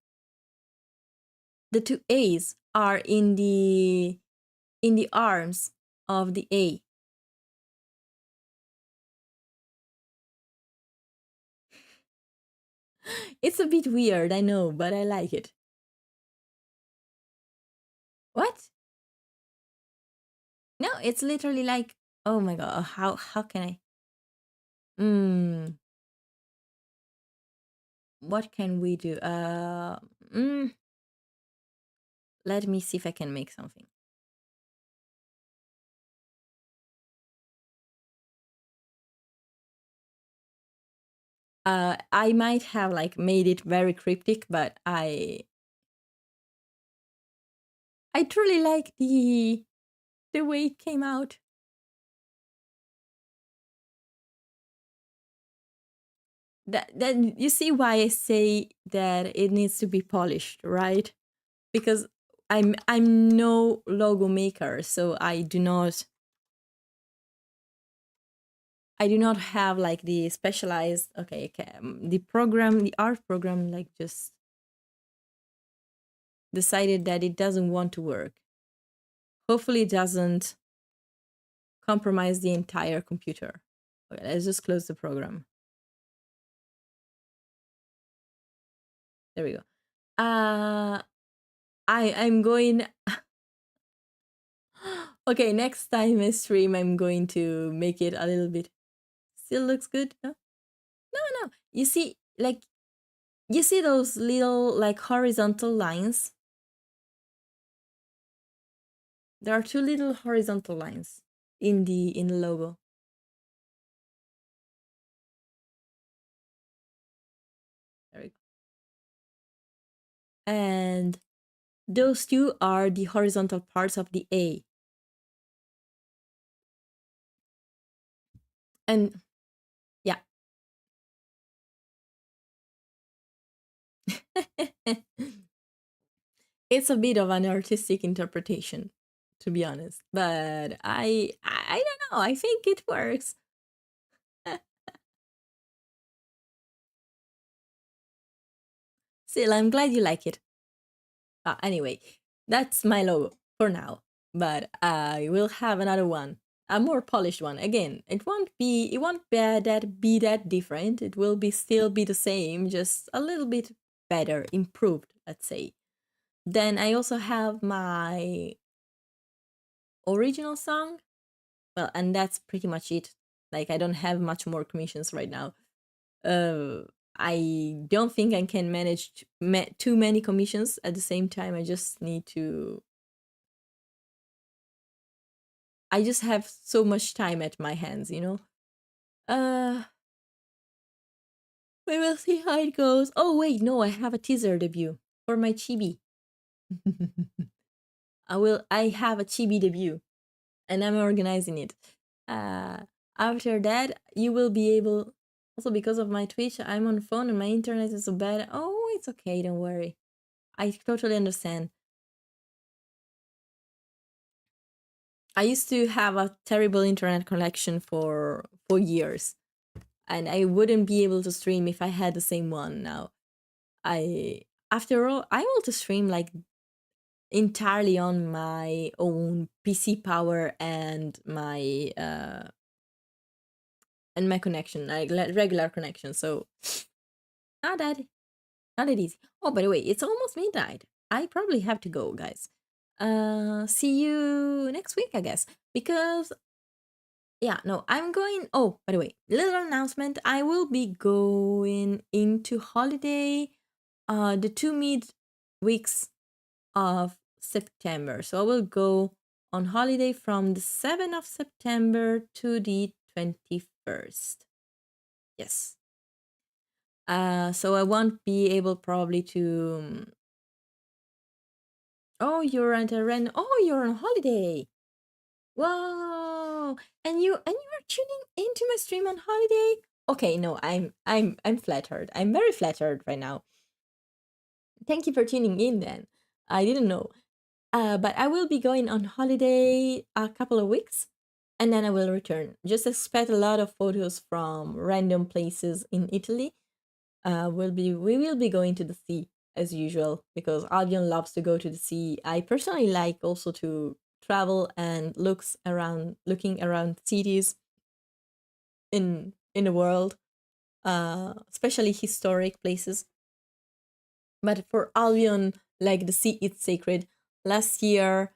The two A's are in the arms of the A. It's a bit weird, I know, but I like it. What? No, it's literally like, oh my god, how can I? Mm, what can we do? Let me see if I can make something. I might have like made it very cryptic, but I truly like the way it came out. That you see why I say that it needs to be polished, right? Because I'm no logo maker, so I do not have like the specialized okay, the art program like just decided that it doesn't want to work. Hopefully it doesn't compromise the entire computer. Okay, let's just close the program. There we go. I'm going. Okay, next time I stream, I'm going to make it a little bit. Still looks good. No, no. You see those little like horizontal lines. There are two little horizontal lines in the logo. There we go. And those two are the horizontal parts of the A. And yeah. It's a bit of an artistic interpretation, to be honest. But I don't know. I think it works. Still, I'm glad you like it. Anyway, that's my logo for now. But I will have another one, a more polished one. Again, it won't be that different. It will be still be the same, just a little bit better, improved, let's say. Then I also have my original song. Well, and that's pretty much it. Like, I don't have much more commissions right now. Uh, I don't think I can manage too many commissions at the same time. I just have so much time at my hands, you know? Uh, we will see how it goes. Oh, wait, no, I have a teaser debut for my chibi. I have a chibi debut and I'm organizing it. Uh, After that, you will be able, also because of my Twitch, I'm on phone and my internet is so bad. Oh, it's okay, don't worry. I totally understand. I used to have a terrible internet connection for years, and I wouldn't be able to stream if I had the same one now. I After all, I want to stream like entirely on my own PC power and my connection, like regular connection. So not that not that easy. Oh, by the way, it's almost midnight. I probably have to go, guys. See you next week, I guess. Because yeah, no, I'm going. Oh, by the way, little announcement. I will be going into holiday the 2 mid weeks of September. So I will go on holiday from the 7th of September to the 21st. Yes. So I won't be able probably to oh, you're at a you're on holiday. Wow. And you are tuning into my stream on holiday? Okay, no, I'm flattered. I'm very flattered right now. Thank you for tuning in then. I didn't know. But I will be going on holiday a couple of weeks and then I will return. Just expect a lot of photos from random places in Italy. We will be going to the sea as usual because Albion loves to go to the sea. I personally like also to travel and looking around cities in the world, especially historic places. But for Albion, like the sea, it's sacred. Last year,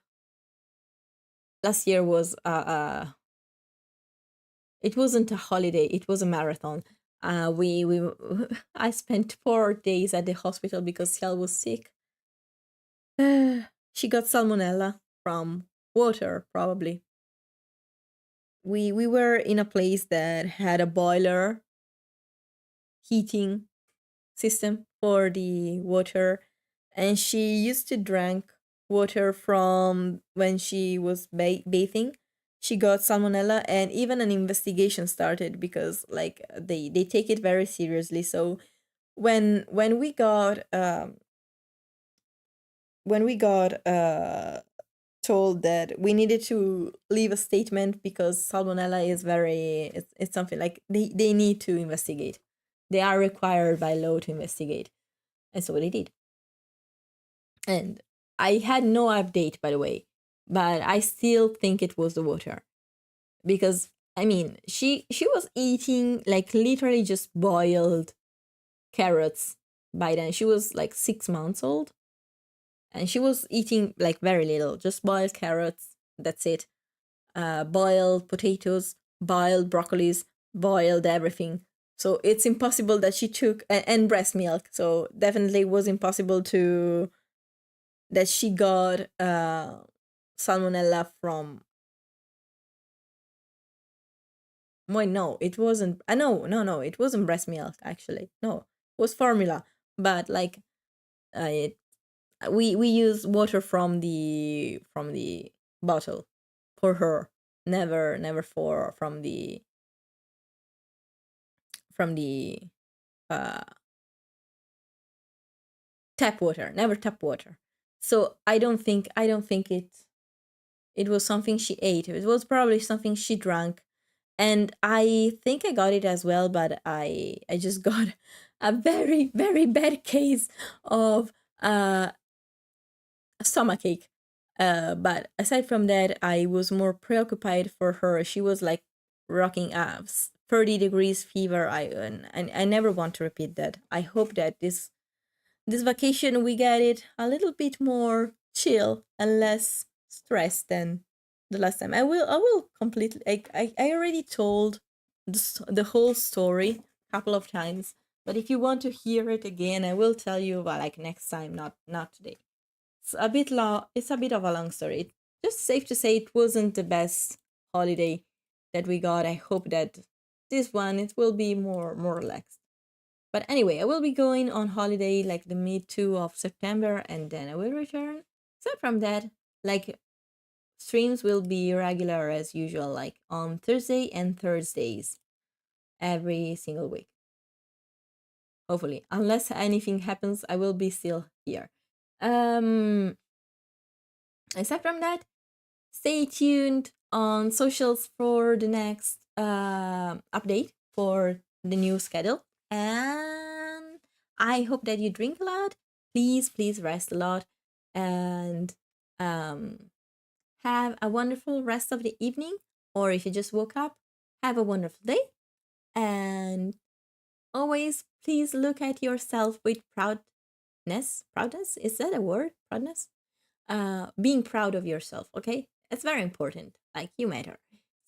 last year was it wasn't a holiday; it was a marathon. We I spent 4 days at the hospital because Ciel was sick. She got salmonella from water, probably. We were in a place that had a boiler heating system for the water, and she used to drink water from when she was bathing. She got salmonella, and even an investigation started because like they take it very seriously. So when we got told that we needed to leave a statement because salmonella is it's something like they need to investigate. They are required by law to investigate, and so they did. And I had no update, by the way, but I still think it was the water because I mean she was eating like literally just boiled carrots by then. She was like 6 months old and she was eating like very little, just boiled carrots. That's it. Boiled potatoes, boiled broccolis, boiled everything. So it's impossible that she took and breast milk. So definitely was impossible to that she got salmonella from. Wait, no, it wasn't. No, it wasn't breast milk. Actually, no, it was formula. But like, it we use water from the bottle for her. Never for from the uh tap water. Never tap water. So I don't think it was something she ate. It was probably something she drank. And I think I got it as well, but I just got a very, very bad case of a stomachache. But aside from that, I was more preoccupied for her. She was like rocking up 30 degrees fever. And I never want to repeat that. I hope that this vacation we get it a little bit more chill and less stressed than the last time. I will completely, I already told the whole story a couple of times, but if you want to hear it again, I will tell you about like next time, not today. It's a bit long. It's a bit of a long story. It's just safe to say it wasn't the best holiday that we got. I hope that this one it will be more relaxed. But anyway, I will be going on holiday like the mid two of September, and then I will return. Aside from that, like streams will be regular as usual, like on Thursday and Thursdays every single week. Hopefully, unless anything happens, I will be still here. Um, Aside from that, stay tuned on socials for the next update for the new schedule. And I hope that you drink a lot. Please rest a lot. And um, have a wonderful rest of the evening. Or if you just woke up, have a wonderful day. And always please look at yourself with proudness. Proudness? Is that a word? Proudness? Being proud of yourself, okay? It's very important. Like you matter.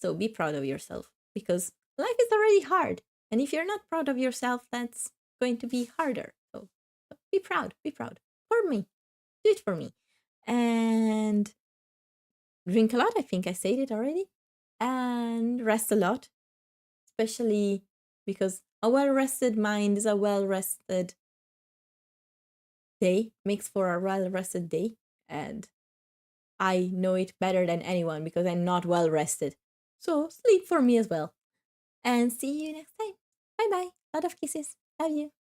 So be proud of yourself because life is already hard. And if you're not proud of yourself, that's going to be harder. So be proud. Be proud. For me. Do it for me. And drink a lot. I think I said it already. And rest a lot, especially because a well rested mind is a well rested day, makes for a well rested day. And I know it better than anyone because I'm not well rested. So sleep for me as well. And see you next time. Bye bye. Lot of kisses. Love you.